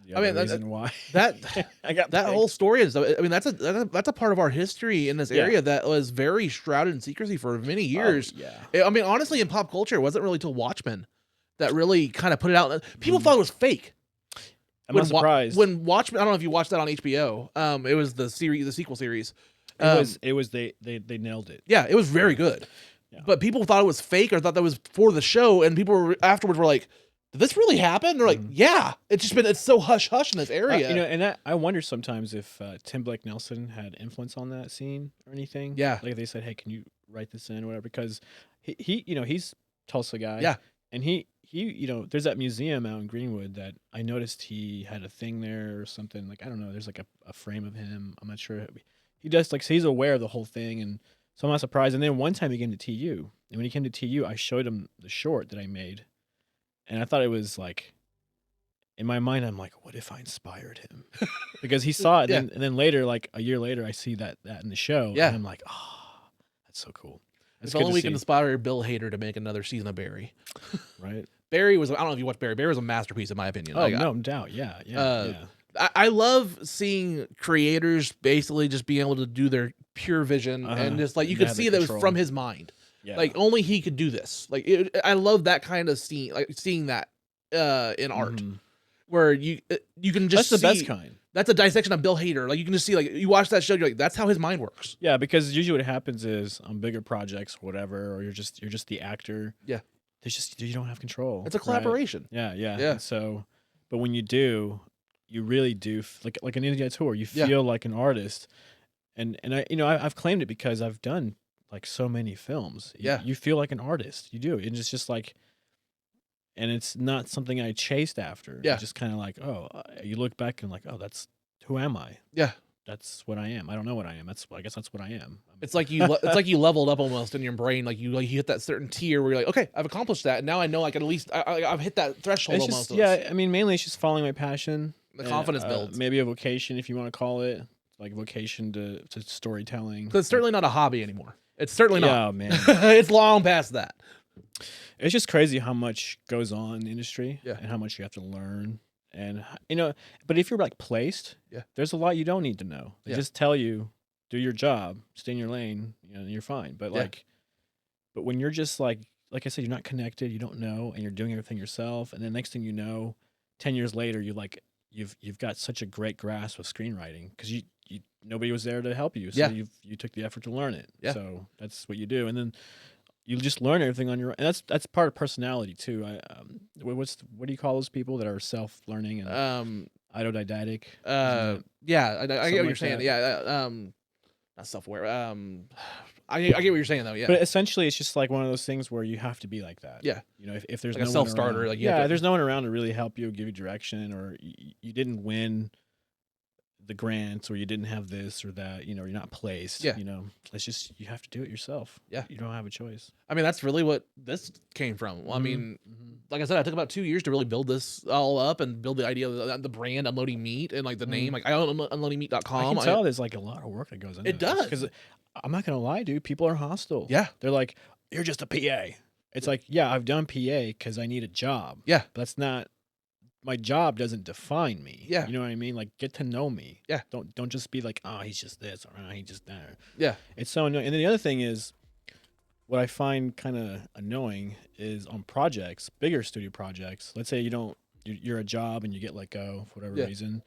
the other reason why that I got that whole story is. I mean, that's a part of our history in this area that was very shrouded in secrecy for many years. I mean, honestly, in pop culture, it wasn't really till Watchmen that really kind of put it out. People thought it was fake. I'm not surprised. When Watchmen, I don't know if you watched that on HBO. It was the sequel series. It was they nailed it. Yeah, it was very good. Yeah. But people thought it was fake or thought that was for the show, and people afterwards were like, "Did this really happen?" They're like, "Yeah, it's so hush hush in this area." And I wonder sometimes if Tim Blake Nelson had influence on that scene or anything. Yeah, like they said, "Hey, can you write this in or whatever?" Because he's Tulsa guy. Yeah, and he there's that museum out in Greenwood that I noticed he had a thing there or something. Like I don't know, there's like a frame of him. I'm not sure. He does so he's aware of the whole thing, and so I'm not surprised. And then one time he came to TU, and when he came to TU, I showed him the short that I made. And I thought it was like, in my mind, I'm like, what if I inspired him? Because he saw it, and then later, like a year later, I see that in the show, and I'm like, oh, that's so cool. If only we can inspire Bill Hader to make another season of Barry. Right? Barry was, I don't know if you watched Barry. Barry was a masterpiece, in my opinion. Oh, no doubt. Yeah. I love seeing creators basically just being able to do their pure vision, and just like, you could see that it was from his mind. Yeah. Like only he could do this. Like I love that kind of scene, like seeing that in art, where you can just that's the best kind. That's a dissection of Bill Hader. Like you can just see, like you watch that show, you're like, that's how his mind works. Yeah, because usually what happens is on bigger projects, whatever, or you're just the actor. Yeah, you don't have control. It's a collaboration. Right? Yeah. And so, but when you do, you really do like an Indiana tour. You feel like an artist, and I've claimed it because I've done like so many films. You feel like an artist. You do. And it's just like, and it's not something I chased after. Yeah. It's just kind of like, you look back and like, that's who am I? Yeah. That's what I am. I don't know what I am. I guess that's what I am. It's like you leveled up almost in your brain. Like you hit that certain tier where you're like, okay, I've accomplished that. And now I know I can at least, I've hit that threshold almost. I mean, mainly it's just following my passion. The confidence builds. Maybe a vocation, if you want to call it, like vocation to storytelling. So it's certainly not a hobby anymore. It's certainly not. Yeah, man. It's long past that. It's just crazy how much goes on in the industry and how much you have to learn. And, but if you're like placed, there's a lot you don't need to know. They just tell you, do your job, stay in your lane, you're fine. But but when you're just like I said, you're not connected, you don't know, and you're doing everything yourself. And then next thing you know, 10 years later, you've got such a great grasp of screenwriting because you nobody was there to help you. So you took the effort to learn it. Yeah. So that's what you do. And then you just learn everything on your own. And that's part of personality too. What do you call those people that are self-learning and autodidactic? I get what you're saying. Yeah. Not self-aware. I get what you're saying though. Yeah. But essentially it's just like one of those things where you have to be like that. Yeah. If there's like no a self-starter, like there's no one around to really help you, give you direction, or you didn't win the grants, or you didn't have this or that, you're not placed. Yeah. It's just, you have to do it yourself. Yeah. You don't have a choice. I mean, that's really what this came from. Well, I mean, like I said, I took about 2 years to really build this all up and build the idea of the brand UnloadingMeat and like the name. Like I own UnloadingMeat.com. I can tell there's like a lot of work that goes into it. It does. Because I'm not going to lie, dude, people are hostile. Yeah. They're like, you're just a PA. It's like, yeah, I've done PA because I need a job. Yeah. But that's not, my job doesn't define me. Yeah. You know what I mean? Like, get to know me. Yeah. Don't just be like, oh, he's just this, or oh, he's just that. Yeah. It's so annoying. And then the other thing is, what I find kind of annoying is on projects, bigger studio projects, let's say you're a job and you get let go for whatever reason,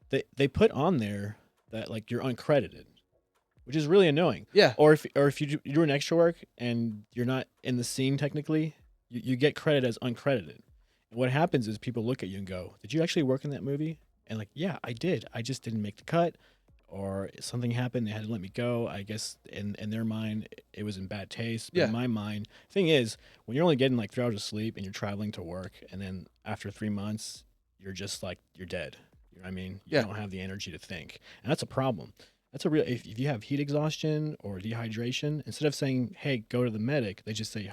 they put on there that like you're uncredited, which is really annoying. Yeah. Or if you do an extra work and you're not in the scene technically, you get credit as uncredited. And what happens is people look at you and go, "Did you actually work in that movie?" And like, "Yeah, I did. I just didn't make the cut." or something happened. They had to let me go. I guess in their mind, it was in bad taste. But Yeah. in my mind, thing is, when you're only getting like 3 hours of sleep and you're traveling to work, and then after 3 months, you're just like, you're dead. You know what I mean? You don't have the energy to think. And that's a problem. That's a real, if you have heat exhaustion or dehydration, instead of saying, hey, go to the medic, they just say,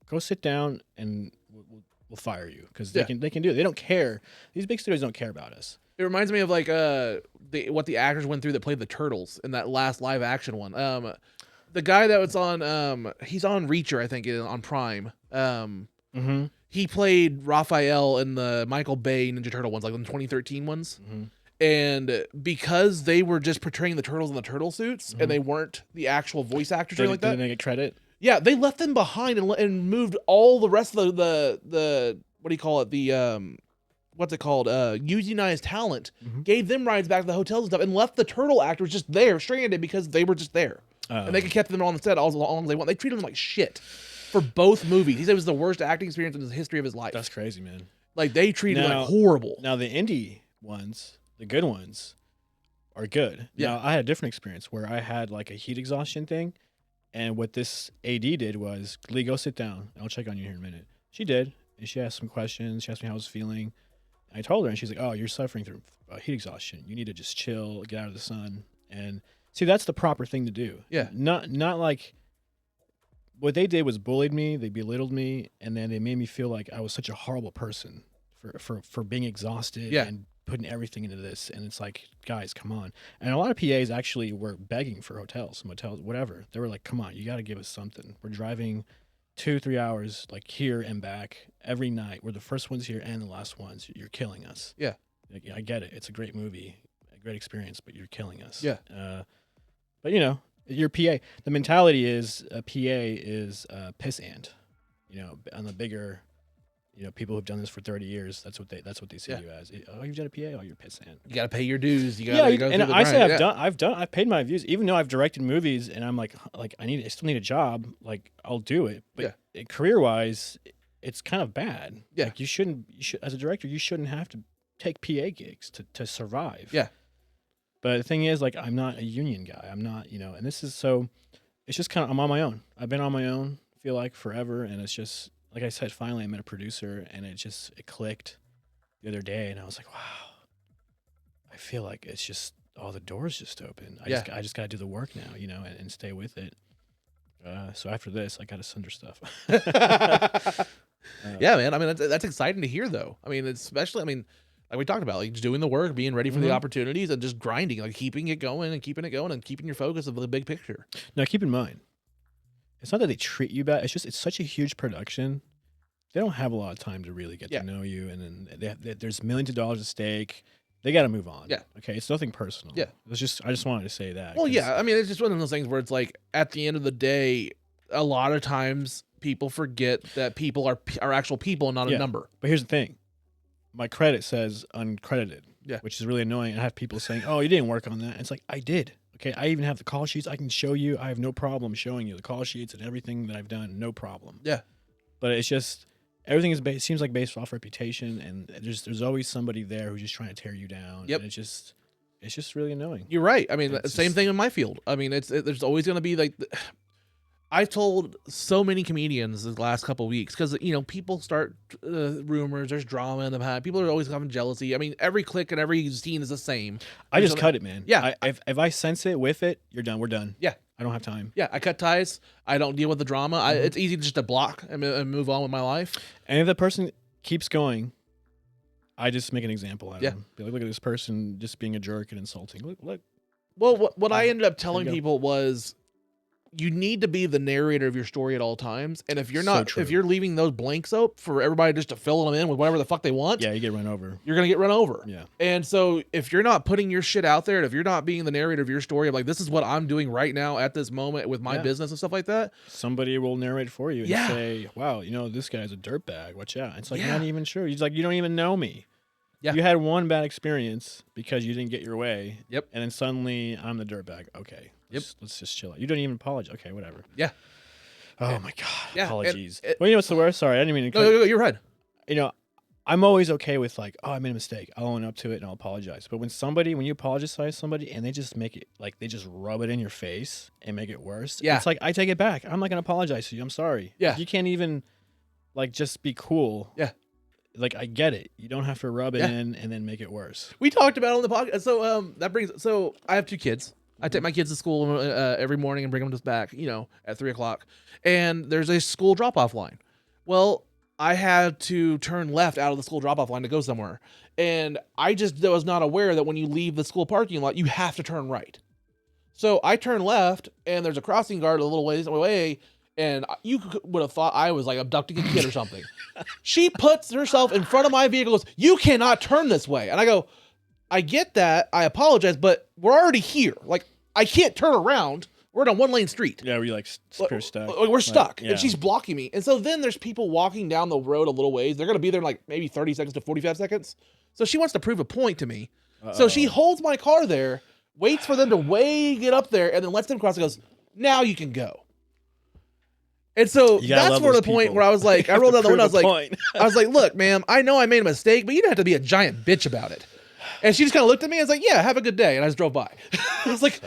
go sit down and we'll fire you. Because they can do it. They don't care. These big studios don't care about us. It reminds me of like what the actors went through that played the turtles in that last live action one. The guy that was on he's on Reacher, I think, on Prime. He played Raphael in the Michael Bay Ninja Turtle ones, like the 2013 ones. And because they were just portraying the turtles in the turtle suits, and they weren't the actual voice actors or like that, didn't they get credit? Yeah, they left them behind and moved all the rest of the what do you call it? The what's it called? Unionized talent, gave them rides back to the hotels and stuff, and left the turtle actors just there, stranded, because they were just there. And they could kept them on the set as long as they want. They treated them like shit for both movies. He said it was the worst acting experience in the history of his life. That's crazy, man. Like, they treated him like horrible. Now, the indie ones, the good ones, are good. Yeah. Now, I had a different experience where I had like a heat exhaustion thing. And what this AD did was, Lee, go sit down. I'll check on you here in a minute. She did. And she asked some questions. She asked me how I was feeling. And I told her, and she's like, oh, you're suffering through heat exhaustion. You need to just chill, get out of the sun. And see, that's the proper thing to do. Yeah. Not like, what they did was bullied me. They belittled me. And then they made me feel like I was such a horrible person for being exhausted and putting everything into this. And it's like, guys, come on. And a lot of PAs actually were begging for hotels, motels, whatever. They were like, come on, you got to give us something. We're driving 2-3 hours, like, here and back every night. We're the first ones here and the last ones. You're killing us. Yeah. Like, I get it. It's a great movie, a great experience, but you're killing us. Yeah. But, you know, your PA, the mentality is a PA is a piss ant. You know, on the bigger, you know, people who've done this for 30 years, that's what they see you as. Oh, you've done a PA? Oh, you're a piss ant. You got to pay your dues. You got to go and through the I say grind. I've paid my dues, even though I've directed movies, and I'm like I still need a job. Like, I'll do it, but career wise, it's kind of bad. Yeah, like you should as a director, you shouldn't have to take PA gigs to survive. Yeah, but the thing is, like, I'm not a union guy. I'm not, you know, and this is so. It's just kind of, I'm on my own. I've been on my own, I feel like, forever, and it's just. Like I said, finally I met a producer, and it clicked the other day, and I was like, wow, I feel like it's just, all the doors just open. I just got to do the work now, you know, and stay with it. So after this, I got to send her stuff. Yeah, man. I mean, that's exciting to hear, though. I mean, especially, like we talked about, like, just doing the work, being ready for the opportunities, and just grinding, like keeping it going and keeping your focus of the big picture. Now, keep in mind, it's not that they treat you bad. It's just, it's such a huge production. They don't have a lot of time to really get to know you. And then there's millions of dollars at stake. They got to move on. Yeah. Okay. It's nothing personal. Yeah. I just wanted to say that. Well, yeah. I mean, it's just one of those things where it's like, at the end of the day, a lot of times people forget that people are actual people and not a number. But here's the thing. My credit says uncredited. Yeah. Which is really annoying. I have people saying, oh, you didn't work on that. And it's like, I did. Okay, I even have the call sheets. I can show you. I have no problem showing you the call sheets and everything that I've done. No problem. Yeah. But it's just, everything is seems like based off reputation, and there's always somebody there who's just trying to tear you down. Yep. And it's just really annoying. You're right. I mean, same thing in my field. I mean, there's always going to be like. I've told so many comedians the last couple of weeks, because, you know, people start rumors. There's drama in the people are always having jealousy. I mean, every click and every scene is the same. I just cut it, man. Yeah. If I sense it with it, you're done. We're done. Yeah. I don't have time. Yeah. I cut ties. I don't deal with the drama. It's easy just to block and move on with my life. And if the person keeps going, I just make an example out of them. Be like, look at this person just being a jerk and insulting. Look. Well, what I ended up telling people was, you need to be the narrator of your story at all times. And if you're not, if you're leaving those blanks up for everybody just to fill them in with whatever the fuck they want, you get run over. You're going to get run over. Yeah. And so if you're not putting your shit out there, and if you're not being the narrator of your story of like, this is what I'm doing right now at this moment with my business and stuff like that, somebody will narrate for you and say, wow, you know, this guy's a dirtbag. Watch out. It's like, you're not even sure. He's like, you don't even know me. Yeah. You had one bad experience because you didn't get your way. Yep. And then suddenly I'm the dirtbag. Okay. Yep. Let's just chill out. You don't even apologize. Okay, whatever. Yeah. Oh my God. Yeah. Apologies. Well, you know what's the worst? Sorry, I didn't mean to. No, you're right. You know, I'm always okay with like, oh, I made a mistake. I'll own up to it and I'll apologize. But when you apologize to somebody and they just make it like they just rub it in your face and make it worse, it's like I take it back. I'm not gonna apologize to you. I'm sorry. Yeah, like, you can't even like just be cool. Yeah, like I get it. You don't have to rub it in and then make it worse. We talked about it on the podcast. So so I have 2 kids. I take my kids to school every morning and bring them just back, at 3:00. And there's a school drop-off line. Well, I had to turn left out of the school drop-off line to go somewhere. And I just was not aware that when you leave the school parking lot, you have to turn right. So I turn left, and there's a crossing guard a little ways away, and you would have thought I was like abducting a kid or something. She puts herself in front of my vehicle and goes, "You cannot turn this way." And I go, I get that. I apologize, but we're already here. Like, I can't turn around. We're in a 1-lane street. Yeah, we're like stuck. We're stuck, yeah. and she's blocking me. And so then there's people walking down the road a little ways. They're going to be there in like maybe 30 seconds to 45 seconds. So she wants to prove a point to me. So she holds my car there, waits for them to get up there, and then lets them cross and goes, "Now you can go." And so that's where the point where I was like, I rolled down the window. I was like, "Look, ma'am, I know I made a mistake, but you don't have to be a giant bitch about it." And she just kind of looked at me and was like, "Yeah, have a good day." And I just drove by. I was like,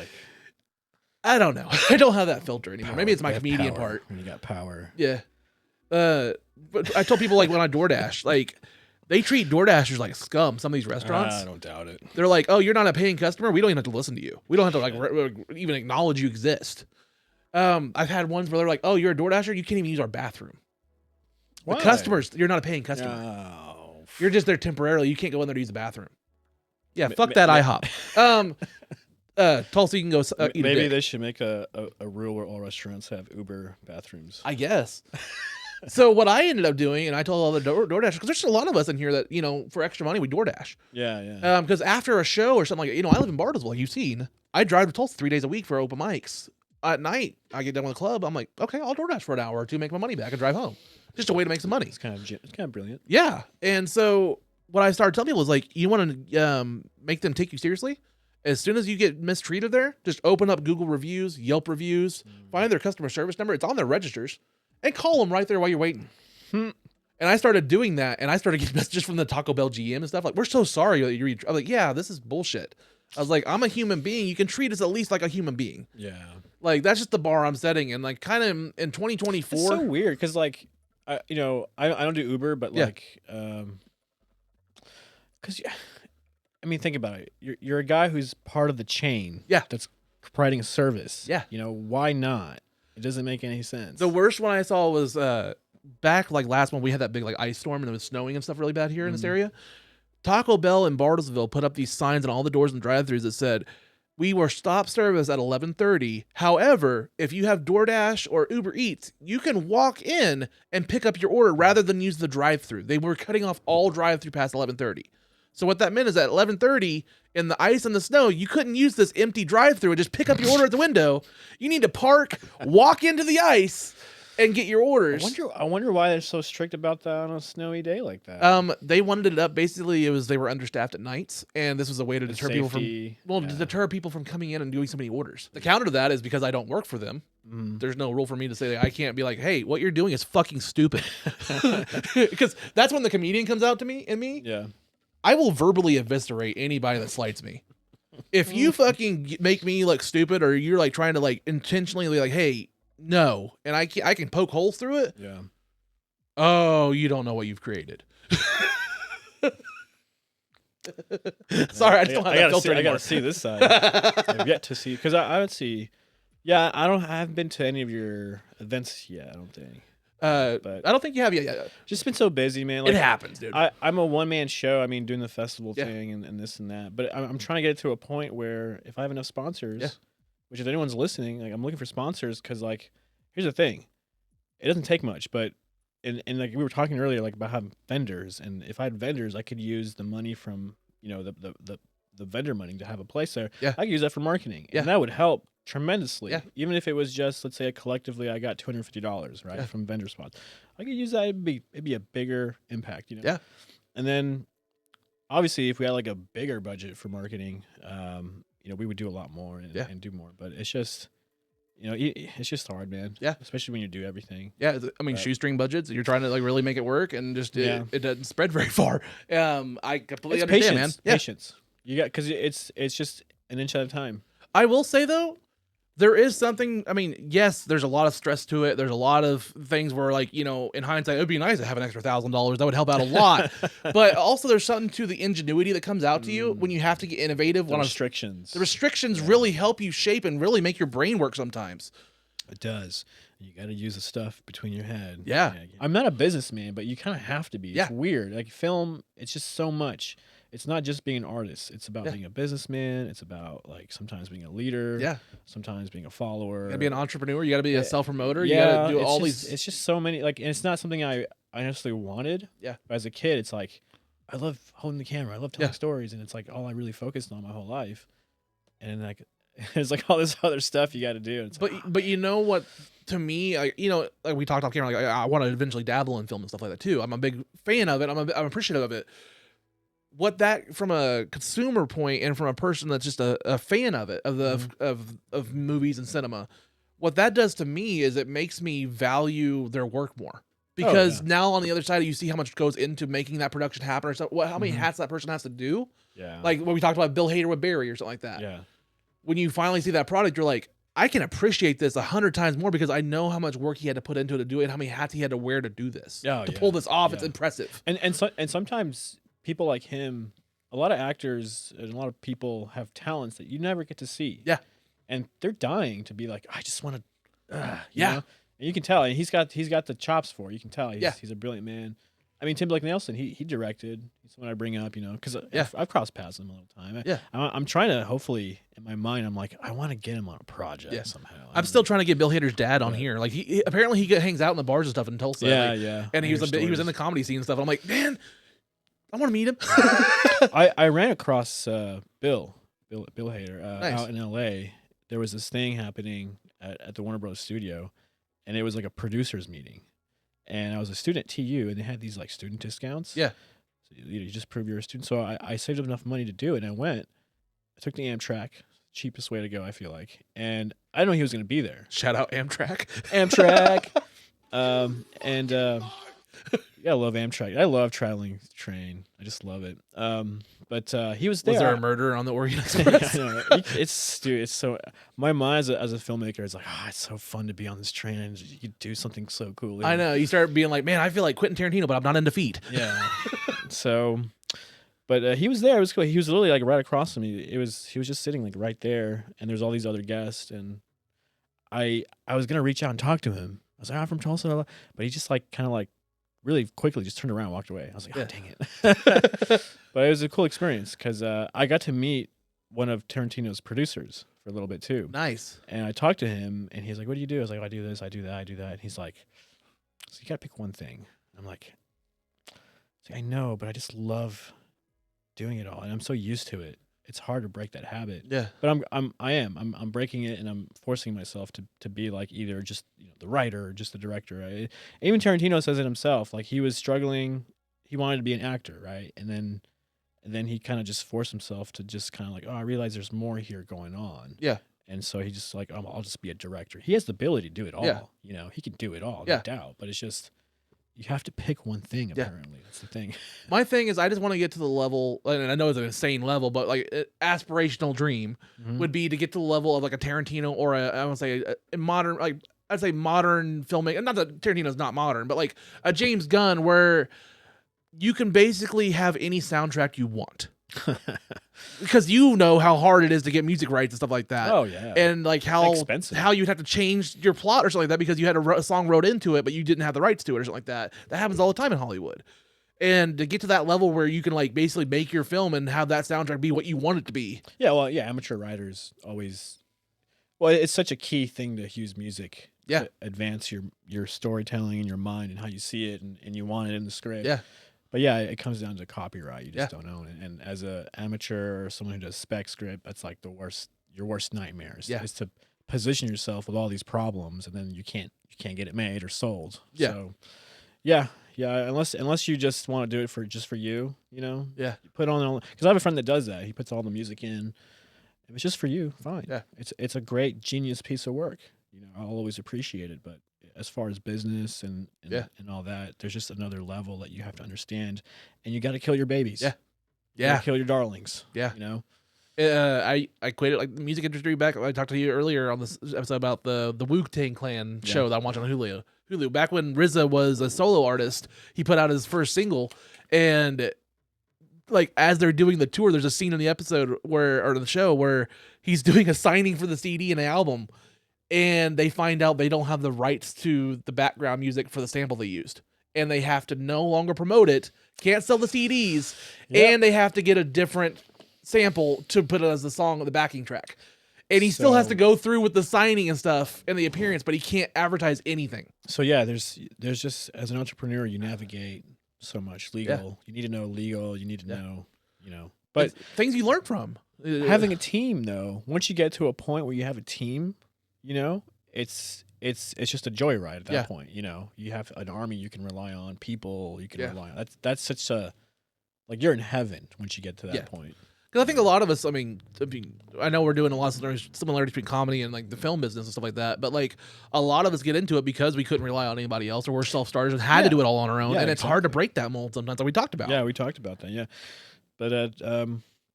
I don't know. I don't have that filter anymore. Maybe it's my comedian part. When you got power. Yeah. But I told people like when I DoorDash, like they treat DoorDashers like scum. Some of these restaurants. I don't doubt it. They're like, "Oh, you're not a paying customer. We don't even have to listen to you. We don't have to like even acknowledge you exist." I've had ones where they're like, "Oh, you're a DoorDasher. You can't even use our bathroom." Why? The customers, you're not a paying customer. No. You're just there temporarily. You can't go in there to use the bathroom. Yeah, fuck that IHOP. Tulsa, you can go eat Maybe a dick. they should make a rule where all restaurants have Uber bathrooms. I guess. So what I ended up doing, and I told all the DoorDashers, because there's a lot of us in here that, for extra money, we DoorDash. Yeah. Because after a show or something like that, I live in Bartlesville, like you've seen. I drive to Tulsa 3 days a week for open mics. At night, I get done with the club. I'm like, okay, I'll DoorDash for an hour or two, make my money back, and drive home. Just a way to make some money. It's kind of brilliant. Yeah. And so what I started telling people was like, you want to make them take you seriously? As soon as you get mistreated there, just open up Google reviews, Yelp reviews, find their customer service number. It's on their registers, and call them right there while you're waiting. And I started doing that, and I started getting messages from the Taco Bell GM and stuff like, "We're so sorry that you're." I'm like, "Yeah, this is bullshit." I was like, "I'm a human being. You can treat us at least like a human being." Yeah. Like that's just the bar I'm setting, and like kind of in 2024. It's so weird because like, I don't do Uber, but like, because. I mean, think about it. You're a guy who's part of the chain. Yeah. That's providing a service. Yeah. Why not? It doesn't make any sense. The worst one I saw was back like last month. We had that big like ice storm and it was snowing and stuff really bad here in this area. Taco Bell in Bartlesville put up these signs on all the doors and drive-thrus that said, "We will stop service at 11:30. However, if you have DoorDash or Uber Eats, you can walk in and pick up your order rather than use the drive-thru." They were cutting off all drive-thru past 11:30. So what that meant is at 11:30 in the ice and the snow, you couldn't use this empty drive-thru and just pick up your order at the window. You need to park, walk into the ice, and get your orders. I wonder why they're so strict about that on a snowy day like that. They wanted it up. Basically, they were understaffed at nights, and this was a way to deter people from coming in and doing so many orders. The counter to that is because I don't work for them. There's no rule for me to say that I can't be like, "Hey, what you're doing is fucking stupid," because that's when the comedian comes out to me. Yeah. I will verbally eviscerate anybody that slights me. If you fucking make me look stupid, or you're like trying to like intentionally like, "Hey, no," and I can poke holes through it. Yeah. Oh, you don't know what you've created. Sorry, I just don't have that filter anymore. I gotta see this side. I've yet to see, because I would see. Yeah, I haven't been to any of your events yet. I don't think. But I don't think you have yet. Just been so busy, man. Like, it happens, dude. I'm a one-man show. I mean, doing the festival thing and this and that. But I'm trying to get it to a point where if I have enough sponsors, which if anyone's listening, like I'm looking for sponsors, because like here's the thing, it doesn't take much, but and like we were talking earlier, like about having vendors, and if I had vendors, I could use the money from the vendor money to have a place there. Yeah, I could use that for marketing, and that would help tremendously. Yeah. Even if it was just, let's say, collectively I got $250 right from vendor spots, I could use that. It'd be a bigger impact, Yeah. And then obviously if we had like a bigger budget for marketing, we would do a lot more and do more. But it's just you know, it's just hard, man. Yeah. Especially when you do everything. Yeah, I mean, shoestring budgets. You're trying to like really make it work, and just it doesn't spread very far. I completely understand, man. Yeah. Patience. You got because it's just an inch at a time. I will say though, there is something. I mean, yes, there's a lot of stress to it. There's a lot of things where, like, you know, in hindsight, it would be nice to have an extra $1,000. That would help out a lot. But also, there's something to the ingenuity that comes out to you when you have to get innovative. The restrictions. The restrictions really help you shape and really make your brain work sometimes. It does. You got to use the stuff between your head. Yeah. I'm not a businessman, but you kind of have to be. Yeah. It's weird. Like film, it's just so much. It's not just being an artist. It's about being a businessman. It's about like sometimes being a leader. Yeah. Sometimes being a follower. You gotta be an entrepreneur. You gotta be a self-promoter. You Yeah, gotta do all just, these. It's just so many. Like, and it's not something I honestly wanted. Yeah. But as a kid, it's like I love holding the camera. I love telling stories, and it's like all I really focused on my whole life. And like, it's like all this other stuff you got to do. It's but you know what? To me, you know, like we talked off camera, like I want to eventually dabble in film and stuff like that too. I'm a big fan of it. I'm appreciative of it. What that from a consumer point and from a person that's just a fan of it, of movies and cinema, what that does to me is it makes me value their work more. Because now on the other side, you see how much goes into making that production happen, or something. How many hats that person has to do. Yeah. Like when we talked about Bill Hader with Barry or something like that. Yeah. When you finally see that product, you're like, I can appreciate this 100 times more because I know how much work he had to put into it to do it, and how many hats he had to wear to do this. To pull this off, it's impressive. And sometimes people like him, a lot of actors and a lot of people have talents that you never get to see. Yeah. And they're dying to be like, I just want to, you Yeah. know? And you can tell, and he's got the chops for it. You can tell he's a brilliant man. I mean, Tim Blake Nelson, he directed. He's someone I bring up, you know, because I've crossed paths with him a little time. I'm trying to, hopefully, in my mind, I'm like, I want to get him on a project somehow. I'm still trying to get Bill Hader's dad on here. Like he apparently hangs out in the bars and stuff in Tulsa. And he was in the comedy scene and stuff. And I'm like, man, I want to meet him. I ran across Bill Hader Nice. out in L.A. There was this thing happening at the Warner Bros. Studio, and it was like a producers meeting. And I was a student at TU, and they had these like student discounts. Yeah. So you just prove you're a student. So I saved up enough money to do it, and I went. I took the Amtrak, cheapest way to go, I feel like. And I didn't know he was going to be there. Shout out Amtrak. Yeah, I love Amtrak. I love traveling train. I just love it. But he was there. Was there a murder on the Orient Express? It's so. My mind as a filmmaker is like, it's so fun to be on this train and you can do something so cool. I know. You start being like, man, I feel like Quentin Tarantino, but I'm not into feet. Yeah. So, but he was there. It was cool. He was literally like right across from me. He was just sitting like right there, and there's all these other guests, and I was gonna reach out and talk to him. I was like, I'm from Tulsa, but he just like kind of like really quickly just turned around and walked away. I was like, dang it. But it was a cool experience because I got to meet one of Tarantino's producers for a little bit too. Nice. And I talked to him, and he's like, what do you do? I was like, I do this, I do that, I do that. And he's like, so you got to pick one thing. I'm like, I know, but I just love doing it all, and I'm so used to it. It's hard to break that habit. Yeah. But I'm breaking it, and I'm forcing myself to be like either just the writer or just the director. Right? Even Tarantino says it himself. Like he was struggling, he wanted to be an actor, right? And then he kind of just forced himself to just kind of like, I realize there's more here going on. Yeah. And so he just like, I'll just be a director. He has the ability to do it all. Yeah. He can do it all, no doubt. But it's just you have to pick one thing. Apparently, that's the thing. My thing is, I just want to get to the level, and I know it's an insane level, but like aspirational dream would be to get to the level of like a Tarantino or I would say a modern, like I'd say modern filmmaker. Not that Tarantino's not modern, but like a James Gunn, where you can basically have any soundtrack you want. Because you know how hard it is to get music rights and stuff like that. Oh yeah, and like how expensive. How you'd have to change your plot or something like that because you had a song wrote into it, but you didn't have the rights to it or something like that. That happens all the time in Hollywood. And to get to that level where you can like basically make your film and have that soundtrack be what you want it to be. Yeah, well, amateur writers always. Well, it's such a key thing to use music. Yeah, to advance your storytelling in your mind and how you see it and you want it in the script. Yeah. But yeah, it comes down to copyright. You just don't own it. And as an amateur or someone who does spec script, that's like your worst nightmares. Yeah. Is to position yourself with all these problems, and then you can't get it made or sold. Yeah. So, yeah. Unless you just want to do it for you, Yeah. You put on because I have a friend that does that. He puts all the music in. If it's just for you, fine. Yeah. It's a great genius piece of work. I'll always appreciate it. But as far as business and all that, there's just another level that you have to understand, and you got to kill your babies. You gotta kill your darlings. I quit it like the music industry back. I talked to you earlier on this episode about the Wu-Tang Clan show that I'm watching on Hulu. Back when RZA was a solo artist, he put out his first single, and like as they're doing the tour, there's a scene in the episode or the show where he's doing a signing for the CD and the album, and they find out they don't have the rights to the background music for the sample they used, and they have to no longer promote it, can't sell the CDs, and they have to get a different sample to put it as the song, the backing track. And he still has to go through with the signing and stuff and the appearance, but he can't advertise anything. So yeah, there's just, as an entrepreneur, you navigate so much legal. You need to know legal. You need to know, but it's things you learn from having a team though. Once you get to a point where you have a team, it's just a joyride at that point. You have an army you can rely on, people you can rely on. That's such a, like, you're in heaven once you get to that point. Because I think a lot of us, I know we're doing a lot of similarities between comedy and like the film business and stuff like that, but like a lot of us get into it because we couldn't rely on anybody else, or we're self-starters and had to do it all on our own, and it's hard to break that mold sometimes, like we talked about. Yeah, we talked about that, But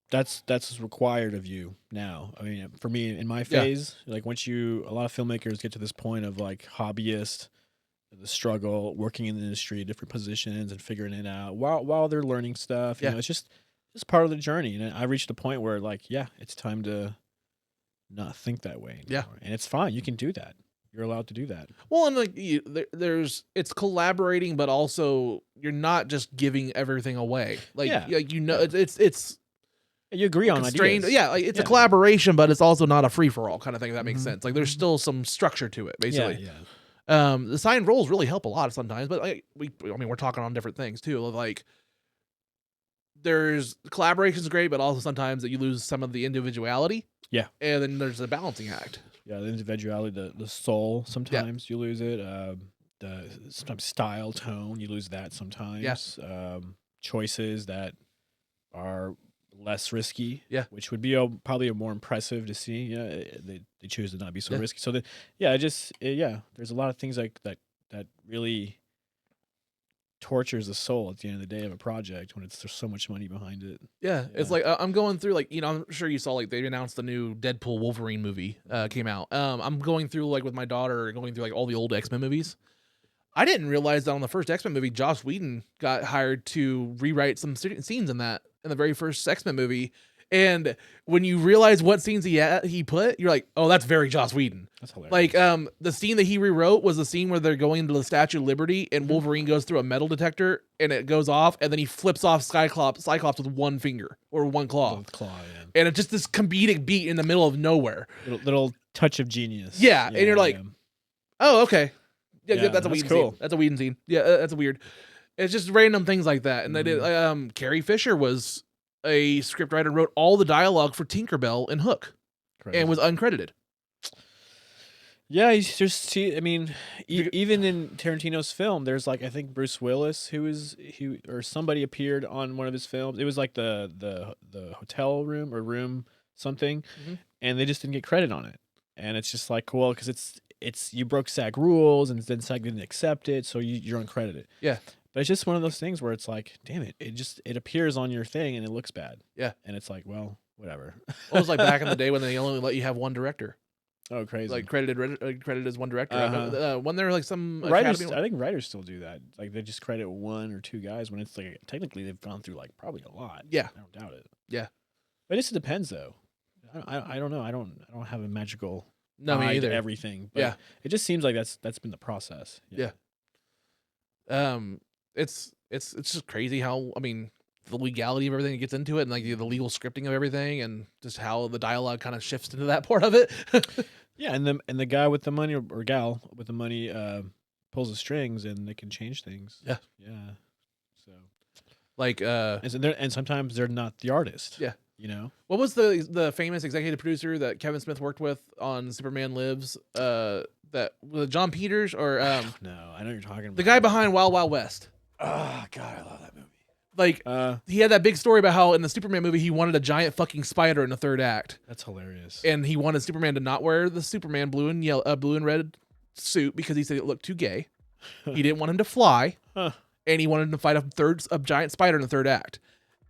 that's what's required of you now. I mean, for me, in my phase, like once a lot of filmmakers get to this point of like hobbyist, the struggle, working in the industry, different positions, and figuring it out while they're learning stuff. It's just part of the journey. And I reached a point where like, it's time to not think that way anymore. Yeah. And it's fine. You can do that. You're allowed to do that. Well, and like it's collaborating, but also you're not just giving everything away. Like, it's you agree on ideas. Yeah. Like it's a collaboration, but it's also not a free for all kind of thing. If that makes sense. Like there's still some structure to it, basically. The signed roles really help a lot sometimes, but like we're talking on different things too. Like, there's collaboration's great, but also sometimes that you lose some of the individuality. Yeah. And then there's a balancing act. Yeah, the individuality, the soul, sometimes you lose it. The sometimes style, tone, you lose that sometimes. Yes. Choices that are less risky. Yeah. Which would be probably more impressive to see. They choose to not be so risky. So there's a lot of things like that really tortures the soul at the end of the day of a project when there's so much money behind it. Yeah. It's like I'm going through like, I'm sure you saw like they announced the new Deadpool Wolverine movie came out. I'm going through like with my daughter, going through like all the old X-Men movies. I didn't realize that on the first X-Men movie, Joss Whedon got hired to rewrite some scenes in the very first X-Men movie. And when you realize what scenes he put, you're like, oh, that's very Joss Whedon. That's hilarious. Like the scene that he rewrote was the scene where they're going into the Statue of Liberty and Wolverine goes through a metal detector and it goes off, and then he flips off Cyclops with one finger or one claw. And it's just this comedic beat in the middle of nowhere. Little touch of genius. Yeah, and you're like, oh, okay. Yeah, that's a Whedon scene. That's a Whedon scene. Yeah, that's weird. It's just random things like that. And they did. Carrie Fisher was a scriptwriter and wrote all the dialogue for Tinkerbell and Hook. Crazy. And was uncredited. Yeah, even in Tarantino's film, there's like, I think Bruce Willis, or somebody appeared on one of his films. It was like the hotel room or room something, and they just didn't get credit on it. And it's just like, cool, because it's you broke SAG rules, and then SAG didn't accept it, so you're uncredited. Yeah. But it's just one of those things where it's like, damn it, it appears on your thing and it looks bad. Yeah. And it's like, well, whatever. Well, it was like back in the day when they only let you have one director. Oh, crazy. Like credited as one director. When there were like some writers, I think writers still do that. Like they just credit one or two guys when it's like technically they've gone through like probably a lot. Yeah. I don't doubt it. Yeah. But it just depends though. I don't know. I don't have a magical me either. Everything. But it just seems like that's been the process. Yeah. It's just crazy how, the legality of everything that gets into it, and like the legal scripting of everything, and just how the dialogue kind of shifts into that part of it. Yeah, and the guy with the money, or gal with the money, pulls the strings, and they can change things. Yeah, yeah. So, like, and sometimes they're not the artist. Yeah, What was the famous executive producer that Kevin Smith worked with on Superman Lives? That was John Peters or no, I know what you're talking about. The guy behind Wild Wild West. Oh God, I love that movie. Like he had that big story about how in the Superman movie he wanted a giant fucking spider in the third act. That's hilarious. And he wanted Superman to not wear the Superman blue and red suit because he said it looked too gay. He didn't want him to fly, and he wanted him to fight a giant spider in the third act.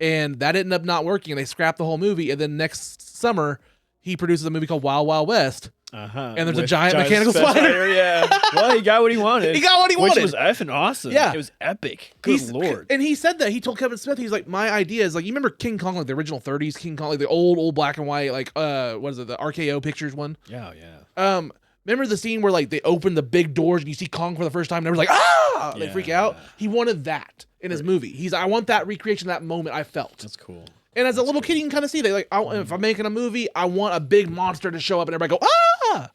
And that ended up not working, and they scrapped the whole movie. And then next summer, he produces a movie called Wild Wild West. And there's a giant mechanical spider. Yeah. Well, he got what he wanted. He got what he wanted. Which was effing awesome. Yeah. It was epic. Good Lord. And he said that. He told Kevin Smith, he's like, my idea is like, you remember King Kong, like the original 30s King Kong, like the old black and white, like, what is it, the RKO Pictures one? Yeah, yeah. Remember the scene where like they open the big doors and you see Kong for the first time and everyone's like, ah! They freak out. He wanted that in his movie. I want that recreation of that moment I felt. That's cool. And as a little kid, you can kind of see that. Like, if I'm making a movie, I want a big monster to show up and everybody go, ah!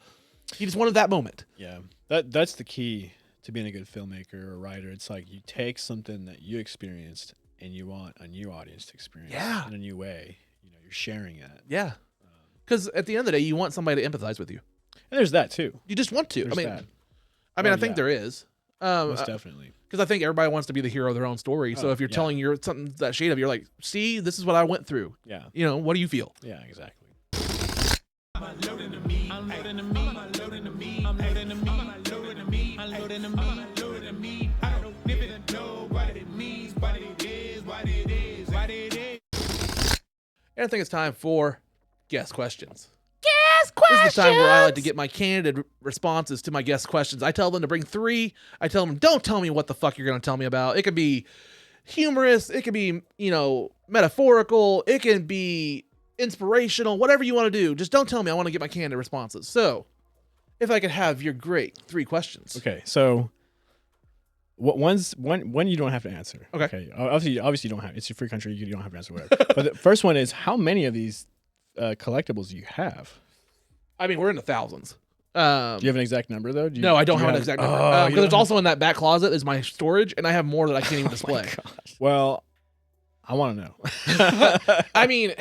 He just wanted that moment. Yeah. That's the key to being a good filmmaker or writer. It's like you take something that you experienced and you want a new audience to experience in a new way. You know, you're sharing it. Yeah. Because at the end of the day, you want somebody to empathize with you. And there's that too. You just want to. There's I think there is. Most definitely. Because I think everybody wants to be the hero of their own story. So if you're telling something that shade of, you're like, see, this is what I went through. Yeah. You know, what do you feel? Yeah, exactly. And I think it's time for guest questions. Guest questions! This is the time where I like to get my candid responses to my guest questions. I tell them to bring 3. I tell them, don't tell me what the fuck you're going to tell me about. It could be humorous. It could be, metaphorical. It can be inspirational. Whatever you want to do. Just don't tell me. I want to get my candid responses. So, if I could have your great 3 questions. Okay, so one you don't have to answer. Okay. Obviously you don't have. It's a free country. You don't have to answer whatever. But the first one is, how many of these collectibles do you have? I mean, we're in the thousands. Do you have an exact number though? No, I don't have an exact number. Because there's also in that back closet is my storage, and I have more that I can't even display. Well, I want to know. I mean,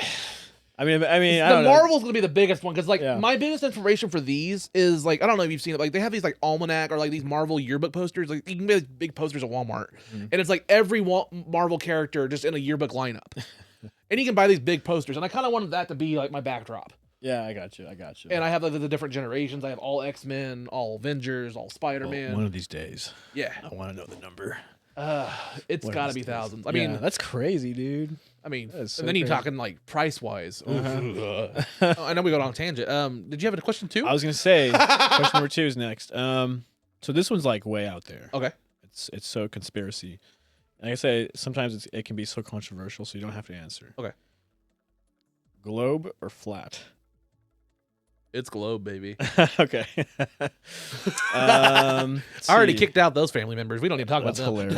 the Marvel's gonna be the biggest one because my biggest inspiration for these is like, I don't know if you've seen it, like they have these like almanac or like these Marvel yearbook posters. Like you can get big posters at Walmart, and it's like every Marvel character just in a yearbook lineup, and you can buy these big posters. And I kind of wanted that to be like my backdrop. Yeah, I got you. And I have like, the different generations. I have all X-Men, all Avengers, all Spider-Man. One of these days, I want to know the number. It's got to be thousands. I mean, that's crazy, dude. I mean, so and then you're talking like price wise. I know we got on a tangent. Did you have a question too? I was gonna say question number 2 is next. So this one's like way out there. Okay. It's so conspiracy. Like I say, sometimes it can be so controversial, so you don't have to answer. Okay. Globe or flat? It's globe, baby. Okay. I already kicked out those family members. We don't need to talk about them. That's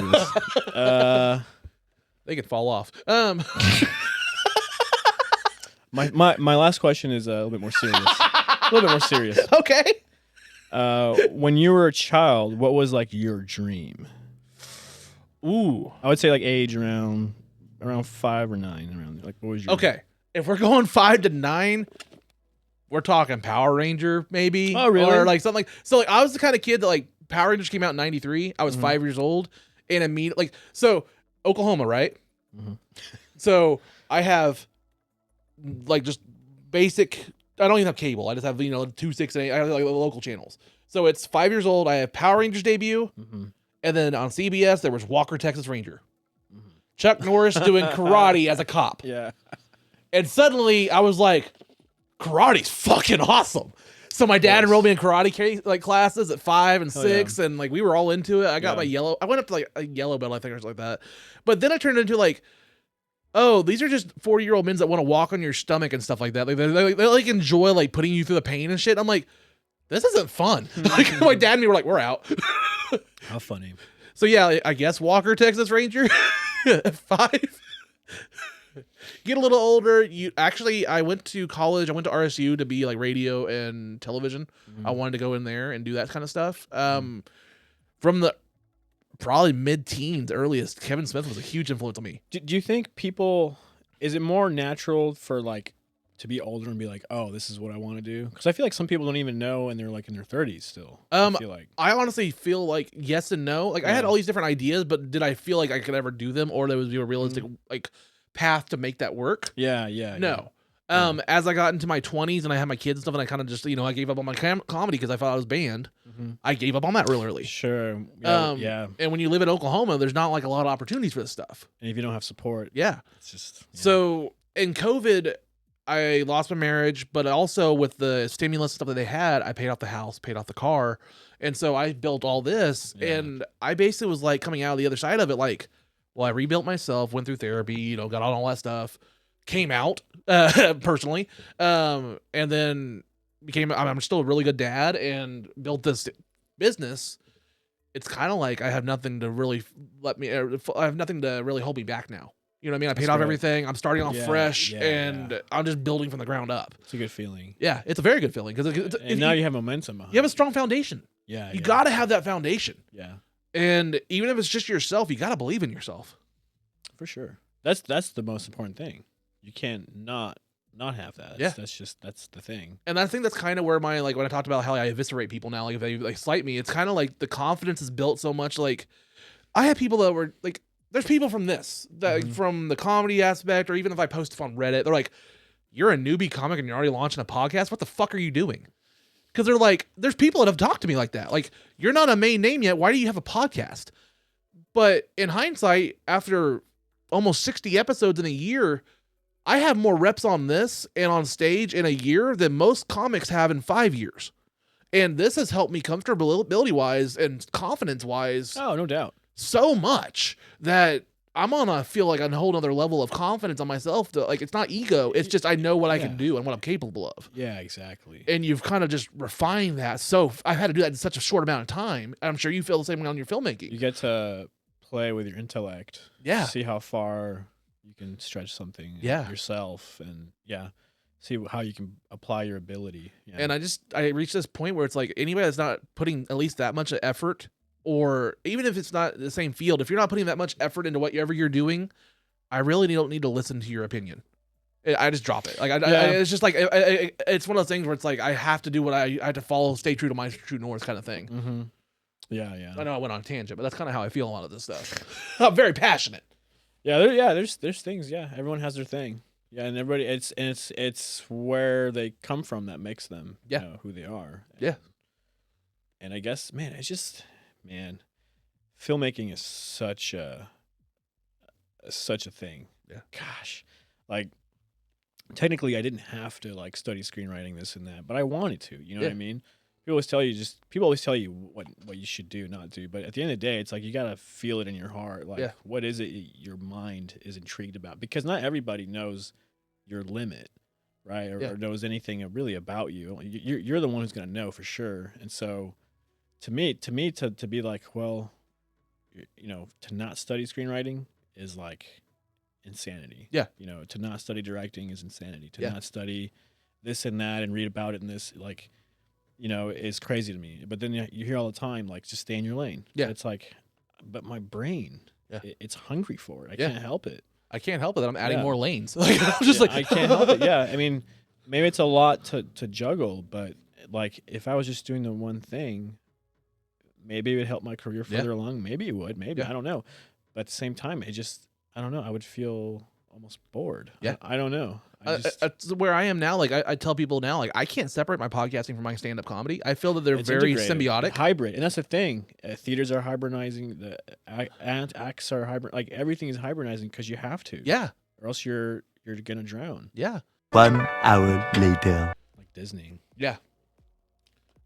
hilarious. They could fall off. My last question is a little bit more serious. Okay. When you were a child, what was like your dream? Ooh. I would say like age around 5 or 9. Around like, what was your dream? If we're going 5 to 9, we're talking Power Ranger, maybe. Oh, really? Or like something like, so like I was the kind of kid that like Power Rangers came out in 93. I was 5 years old, and immediately like, so Oklahoma, right? So I have like just basic, I don't even have cable. I just have 2, 6, and 8. I have like local channels. So it's 5 years old. I have Power Rangers debut, and then on CBS there was Walker Texas Ranger, Chuck Norris doing karate as a cop. Yeah. And suddenly I was like, karate's fucking awesome. So my dad enrolled me in karate classes at 5 and 6, and like we were all into it. I got my yellow. I went up to like a yellow belt, I think, or something like that. But then I turned into like, oh, these are just 40-year-old men that want to walk on your stomach and stuff like that. Like they like enjoy like putting you through the pain and shit. I'm like, this isn't fun. Like my dad and me were like, we're out. How funny. So yeah, I guess Walker Texas Ranger at 5. Get a little older. I went to college. I went to RSU to be like radio and television. I wanted to go in there and do that kind of stuff. From the probably mid-teens, earliest, Kevin Smith was a huge influence on me. Do you think is it more natural for like to be older and be like, oh, this is what I want to do? Because I feel like some people don't even know, and they're like in their 30s still. I feel like I honestly feel like yes and no. Like I had all these different ideas, but did I feel like I could ever do them, or there would be a realistic like path to make that work? Yeah. No. As I got into my 20s and I had my kids and stuff, and I kind of just, I gave up on my comedy because I thought I was banned. I gave up on that real early. Sure. Yeah. And when you live in Oklahoma, there's not like a lot of opportunities for this stuff. And if you don't have support, it's just So in COVID, I lost my marriage, but also with the stimulus stuff that they had, I paid off the house, paid off the car, and so I built all this, and I basically was like coming out of the other side of it, like, well, I rebuilt myself, went through therapy, got on all that stuff. Came out personally, and then I'm still a really good dad and built this business. It's kind of like I have nothing to really hold me back now. You know what I mean? I paid off everything. I'm starting off fresh, and I'm just building from the ground up. It's a good feeling. Yeah, it's a very good feeling because now you have momentum behind. You have a strong foundation. Yeah, you got to have that foundation. Yeah, and even if it's just yourself, you got to believe in yourself. For sure. That's the most important thing. You can't not have that. That's the thing. And I think that's kind of where my, like, when I talked about how I eviscerate people now, like if they like slight me, it's kind of like the confidence is built so much. Like I had people that were like, there's people from this, that from the comedy aspect, or even if I post stuff on Reddit, they're like, you're a newbie comic and you're already launching a podcast. What the fuck are you doing? Because they're like, there's people that have talked to me like that. Like, you're not a main name yet. Why do you have a podcast? But in hindsight, after almost 60 episodes in a year, I have more reps on this and on stage in a year than most comics have in 5 years. And this has helped me comfortability-wise and confidence-wise. Oh, no doubt. So much that I'm on a whole other level of confidence on myself. Like, it's not ego. It's just I know what I can do and what I'm capable of. Yeah, exactly. And you've kind of just refined that. So I've had to do that in such a short amount of time. I'm sure you feel the same way on your filmmaking. You get to play with your intellect. Yeah. See how far you can stretch something yourself, and see how you can apply your ability. And I reached this point where it's like anybody that's not putting at least that much effort, or even if it's not the same field, if you're not putting that much effort into whatever you're doing, I really don't need to listen to your opinion. I just drop it. Like it's just like it's one of those things where it's like I have to do what I have to follow, stay true to my true north kind of thing. Mm-hmm. Yeah. I know I went on a tangent, but that's kind of how I feel a lot of this stuff. I'm very passionate. There's things. Yeah, everyone has their thing. Yeah, and everybody, it's where they come from that makes them, who they are. Yeah. And I guess, filmmaking is such a thing. Yeah. Gosh, like technically, I didn't have to like study screenwriting, this and that, but I wanted to. You know what I mean? People always tell you what you should do, not do. But at the end of the day, it's like you gotta feel it in your heart. Like, what is it your mind is intrigued about? Because not everybody knows your limit, right? Or knows anything really about you. You're the one who's gonna know for sure. And so, to me, to be like, well, to not study screenwriting is like insanity. Yeah. To not study directing is insanity. To not study this and that and read about it and this, like, is crazy to me. But then you hear all the time, like, just stay in your lane. Yeah. It's like, but my brain, it's hungry for it. I can't help it. I can't help it that I'm adding more lanes. Like, I'm just I can't help it. Yeah. I mean, maybe it's a lot to juggle, but like, if I was just doing the one thing, maybe it would help my career further along. Maybe it would. Maybe. I don't know. But at the same time, I don't know. I would feel almost bored. Yeah. I don't know. Where I am now, like I tell people now, like I can't separate my podcasting from my stand-up comedy. I feel that they're very symbiotic, hybrid, and that's the thing. Theaters are hybridizing, the acts are hybrid, like everything is hybridizing because you have to. Yeah, or else you're gonna drown. Yeah. 1 hour later, like Disney. Yeah.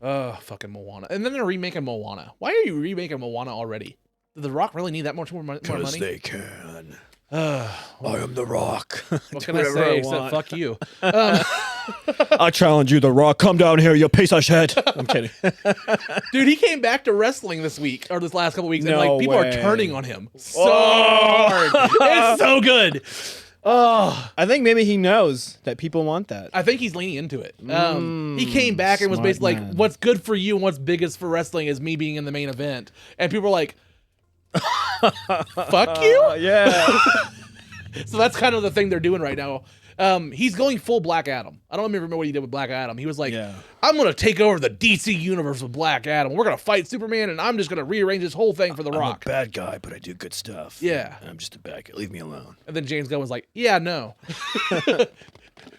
Fucking Moana, and then they're remaking Moana. Why are you remaking Moana already? Did The Rock really need that much more money? Because they can. I am The Rock. What can I say except fuck you? I challenge you, The Rock. Come down here, you piece of shit. I'm kidding. Dude, he came back to wrestling this week, or this last couple weeks, and like people are turning on him so hard. It's so good. Oh, I think maybe he knows that people want that. I think he's leaning into it. He came back and was basically like, what's good for you and what's biggest for wrestling is me being in the main event. And people are like, fuck you? Yeah. So that's kind of the thing they're doing right now. He's going full Black Adam. I don't remember what he did with Black Adam. He was like, Yeah. I'm going to take over the DC universe with Black Adam. We're going to fight Superman, and I'm just going to rearrange this whole thing for The Rock. I'm a bad guy, but I do good stuff. Yeah. And I'm just a bad guy. Leave me alone. And then James Gunn was like, yeah, no.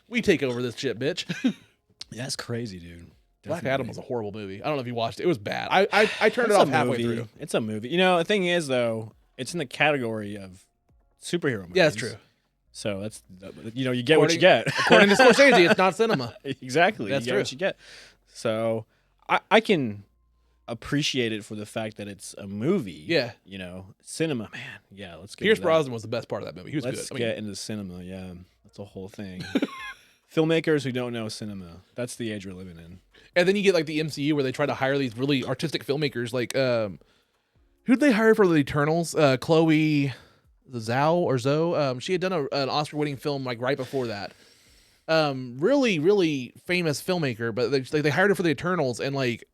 We take over this shit, bitch. Yeah, that's crazy, dude. Black Definitely. Adam was a horrible movie. I don't know if you watched it. It was bad. I turned it off halfway through. It's a movie. You know, the thing is, though, it's in the category of superhero movies. Yeah, that's true. So that's, you know, you get what you get. According to Scorsese, it's not cinema. Exactly. That's you get true. what you get. So I can appreciate it for the fact that it's a movie. Yeah. You know, cinema, man. Yeah, let's get Pierce into that. Brosnan was the best part of that movie. He was Let's good. get into cinema. Yeah, that's a whole thing. Filmmakers who don't know cinema. That's the age we're living in. And then you get like the MCU where they try to hire these really artistic filmmakers. Like, who'd they hire for the Eternals? Chloe Zhao. She had done an Oscar-winning film like right before that. Really, really famous filmmaker, but they hired her for the Eternals, and like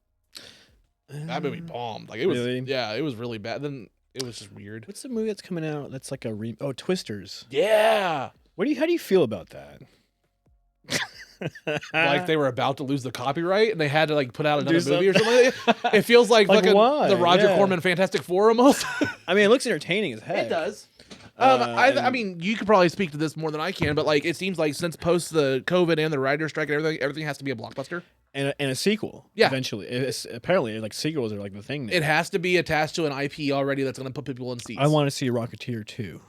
that movie bombed. Like it was, Really? yeah, it was really bad. Then it was just weird. What's the movie that's coming out? That's like a Twisters. Yeah, How do you feel about that? like they were about to lose the copyright, and they had to like put out another Do movie or something. Like that. It feels like Like why? the Roger Yeah. Corman Fantastic Four almost. I mean, it looks entertaining as heck. It does. I and- mean, you could probably speak to this more than I can, but like, it seems like since post the COVID and the writer's strike and everything has to be a blockbuster. And a sequel. Yeah. Eventually, apparently like sequels are like the thing now. It has to be attached to an IP already that's going to put people in seats. I want to see Rocketeer 2.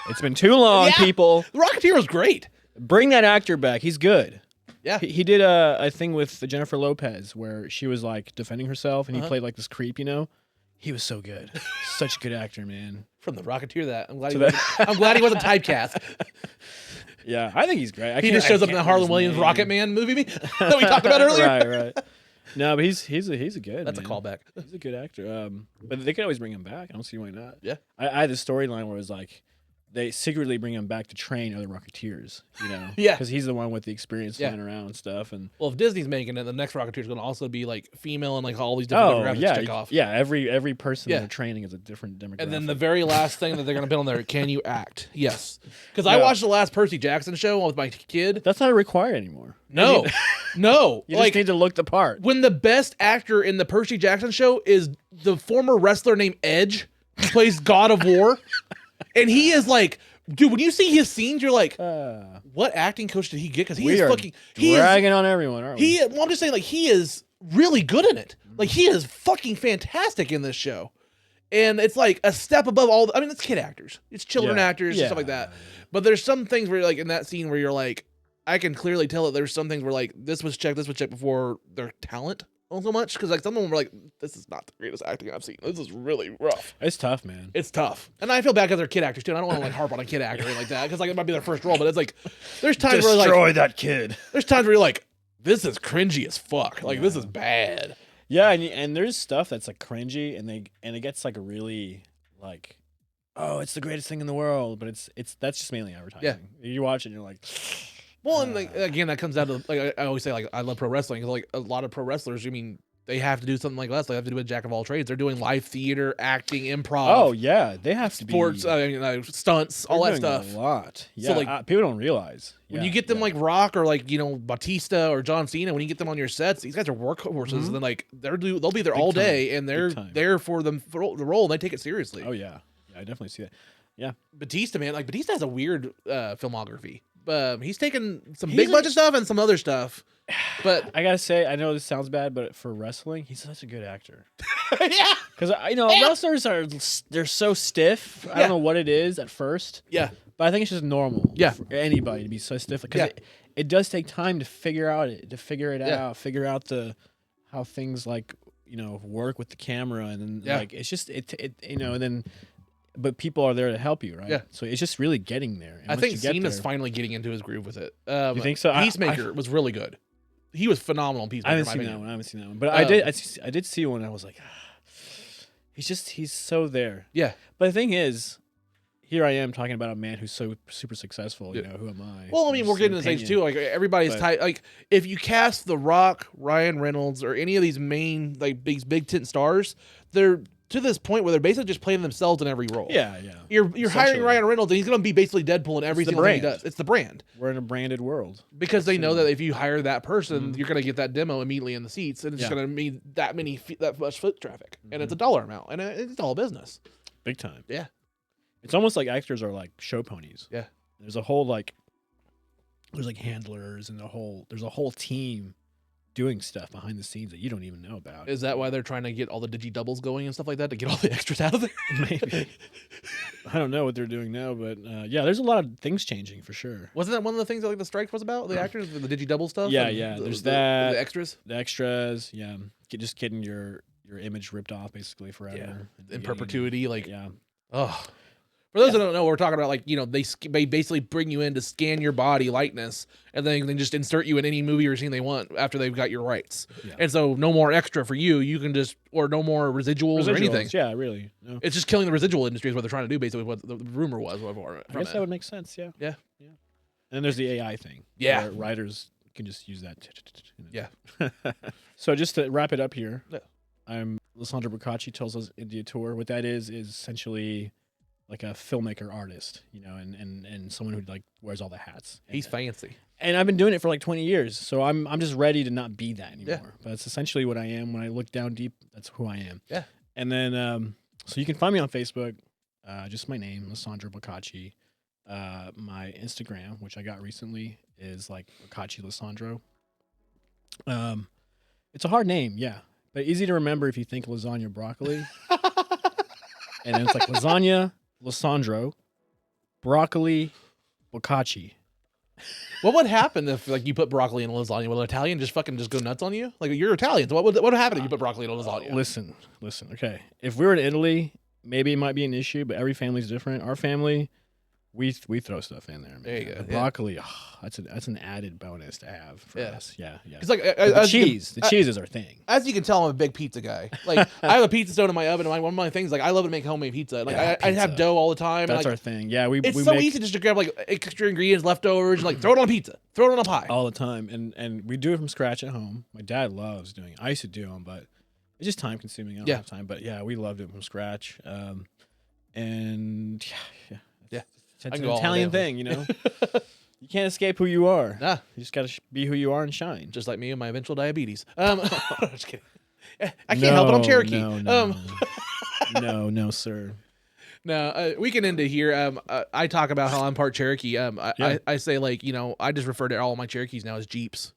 It's been too long, Yeah. people. The Rocketeer was great. Bring that actor back. He's good. Yeah. He did a thing with Jennifer Lopez where she was like defending herself and he played like this creep, you know? He was so good. Such a good actor, man. From the Rocketeer, that I'm glad, So he wasn't, I'm glad he wasn't typecast. Yeah, I think he's great. He just shows up in the Harlan Williams Rocket Man movie that we talked about earlier. Right. No, but he's a good. That's man. a callback. He's a good actor. But they could always bring him back. I don't see why not. Yeah. I had this storyline where it was like they secretly bring him back to train other Rocketeers, you know? Yeah. Because he's the one with the experience Yeah. flying around and stuff. And Well, if Disney's making it, the next Rocketeer is going to also be like female and like all these different demographics to check off. yeah. Every person Yeah. they're training is a different demographic. And then the very last thing that they're going to put on there, can you act? Yes. Because I Yeah. watched the last Percy Jackson show with my kid. that's not required anymore. No. No. You like, just need to look the part. when the best actor in the Percy Jackson show is the former wrestler named Edge, who plays God of War, and he is like, dude, when you see his scenes, you're like, what acting coach did he get? Because he We is are fucking, he is, dragging on everyone, aren't we? well, I'm just saying, like, he is really good in it. Like, he is fucking fantastic in this show. And it's like a step above all, I mean, it's kid actors, it's children Yeah. actors, and stuff like Yeah. that. But there's some things where, like, in that scene where you're like, I can clearly tell that there's some things where, like, this was checked before their talent so much. Because, like, some of them were like, this is not the greatest acting I've seen. This is really rough. It's tough, man. It's tough. And I feel bad because they're kid actors, too. And I don't want to, like, harp on a kid actor like that. Because, like, it might be their first role. But it's like, there's times where, like, that kid. there's times where you're like, this is cringy as fuck. Like, this is bad. Yeah, and there's stuff that's like cringy, and it gets like a really like, oh, it's the greatest thing in the world, but it's that's just mainly advertising. Yeah, you watch it, and you're like, Well, and like, again, that comes down to, like, I always say, like, I love pro wrestling. 'Cause, like, a lot of pro wrestlers, I mean, they have to do something like us. They have to do a jack of all trades. They're doing live theater, acting, improv. oh yeah, they have to sports, be stunts, all they're that doing stuff. A lot. Yeah, So, like, people don't realize When you get them like Rock or like, you know, Batista or John Cena, when you get them on your sets, these guys are workhorses, and then like they'll be there all time. day, and they're Big time. there for the role, and they take it seriously. oh yeah, I definitely see that. Yeah, Batista, man, like Batista has a weird filmography. He's taken some He's big a- budget stuff and some other stuff, but I gotta say, I know this sounds bad, but for wrestling, he's such a good actor. yeah, Because wrestlers they're so stiff. I Yeah. don't know what it is at first. yeah, But I think it's just normal. Yeah. For anybody to be so stiff because Yeah. it does take time to figure it Yeah. out, figure out how things like work with the camera, and then Yeah. like it's just it and then. But people are there to help you, right? Yeah. So it's just really getting there. And I once think you get Cena's there- finally getting into his groove with it. You think so? Peacemaker was really good. He was phenomenal in Peacemaker. I in haven't my seen that opinion. one. I haven't seen that one. But I did see one. And I was like, he's so there. Yeah. But the thing is, here I am talking about a man who's so super successful. Yeah. Who am I? Well, I mean, Just we're getting an to this age opinion. too. Like everybody's But- tight. Like if you cast The Rock, Ryan Reynolds, or any of these main like big tent stars, they're to this point where they're basically just playing themselves in every role. Yeah, yeah. You're hiring Ryan Reynolds, and he's going to be basically Deadpool in every single thing he does. It's the brand. We're in a branded world because they know that if you hire that person, you're going to get that demo immediately in the seats, and it's going to mean that much foot traffic, and it's a dollar amount, and it's all business. Big time. Yeah, it's almost like actors are like show ponies. Yeah, there's a whole there's like handlers and there's a whole team doing stuff behind the scenes that you don't even know about. Is that why they're trying to get all the digi doubles going and stuff like that to get all the extras out of there? Maybe. I don't know what they're doing now, but yeah, there's a lot of things changing for sure. Wasn't that one of the things that the strike was about? The actors, the digi double stuff. Yeah, yeah. There's that. The extras. The extras. Yeah, just getting your image ripped off basically forever. Yeah. In perpetuity, like. Yeah. Oh. For those that don't know, we're talking about like, they basically bring you in to scan your body likeness, and then they just insert you in any movie or scene they want after they've got your rights. Yeah. And so no more extra for you. You can just, or no more residuals or anything. Yeah, really. No. It's just killing the residual industry is what they're trying to do, basically what the rumor was. I guess that would make sense, yeah. Yeah. Yeah. And then there's the AI thing. Yeah. Where writers can just use that. Yeah. So just to wrap it up here, Lisandro Boccacci tells us in the Auteur, what that is essentially like a filmmaker artist, and someone who like wears all the hats. He's fancy. And I've been doing it for like 20 years, so I'm just ready to not be that anymore. Yeah. But it's essentially what I am. When I look down deep, that's who I am. Yeah. And then, so you can find me on Facebook, just my name, Lisandro Boccacci. My Instagram, which I got recently, is like Boccacci Lisandro. It's a hard name, yeah, but easy to remember if you think lasagna broccoli. And then it's like lasagna, Lisandro, broccoli, Boccacci. What would happen if like you put broccoli in a lasagna? Will an Italian just go nuts on you? Like, you're Italian, so what would happen if you put broccoli in a lasagna? Listen. Okay, if we were in Italy, maybe it might be an issue, but every family's different. Our family, we throw stuff in there. Man. There you go. Broccoli, that's an added bonus to have for us. Yeah. It's like the cheese is our thing. As you can tell, I'm a big pizza guy. Like, I have a pizza stone in my oven, and one of my things, like, I love to make homemade pizza. Like, I have dough all the time. That's like, our thing. Yeah, it's so easy just to grab like extra ingredients, leftovers, and like throw it on a pizza, throw it on a pie all the time. And we do it from scratch at home. My dad loves doing it. I used to do them, but it's just time consuming. I don't have time. But yeah, we loved it from scratch. And yeah. It's an Italian thing, You can't escape who you are. Nah. You just got to be who you are and shine. Just like me and my eventual diabetes. Just kidding. I can't help it. I'm Cherokee. No, sir. No, we can end it here. I talk about how I'm part Cherokee. I say, like, I just refer to all of my Cherokees now as Jeeps.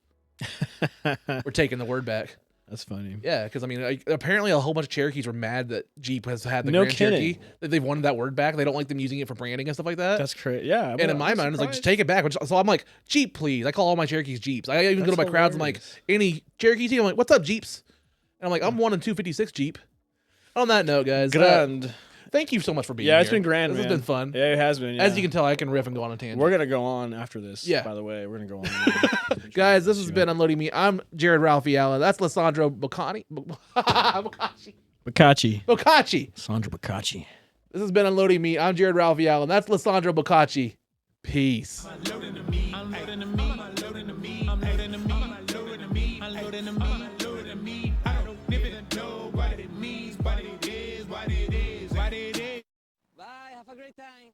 We're taking the word back. That's funny. Yeah, because I mean, apparently a whole bunch of Cherokees were mad that Jeep has had the Grand Cherokee. That they've wanted that word back. They don't like them using it for branding and stuff like that. That's crazy. Yeah. And in my mind, it's like, just take it back. So I'm like, Jeep, please. I call all my Cherokees Jeeps. I even go to my crowds. I'm like, any Cherokee team? I'm like, what's up, Jeeps? And I'm like, I'm 1 and 256 Jeep. On that note, guys. Grand. Thank you so much for being here. Yeah, it's been grand, This has been fun. Yeah, it has been. Yeah. As you can tell, I can riff and go on a tangent. We're going to go on after this, by the way. We're going to go on. Guys, this has been Unloading Meat. I'm Jared Ralphie Allen. That's Lisandro Boccacci. Boccacci. Lisandro Boccacci. This has been Unloading Meat. I'm Jared Ralphie Allen. That's Lisandro Boccacci. Peace. Bye, have a great time.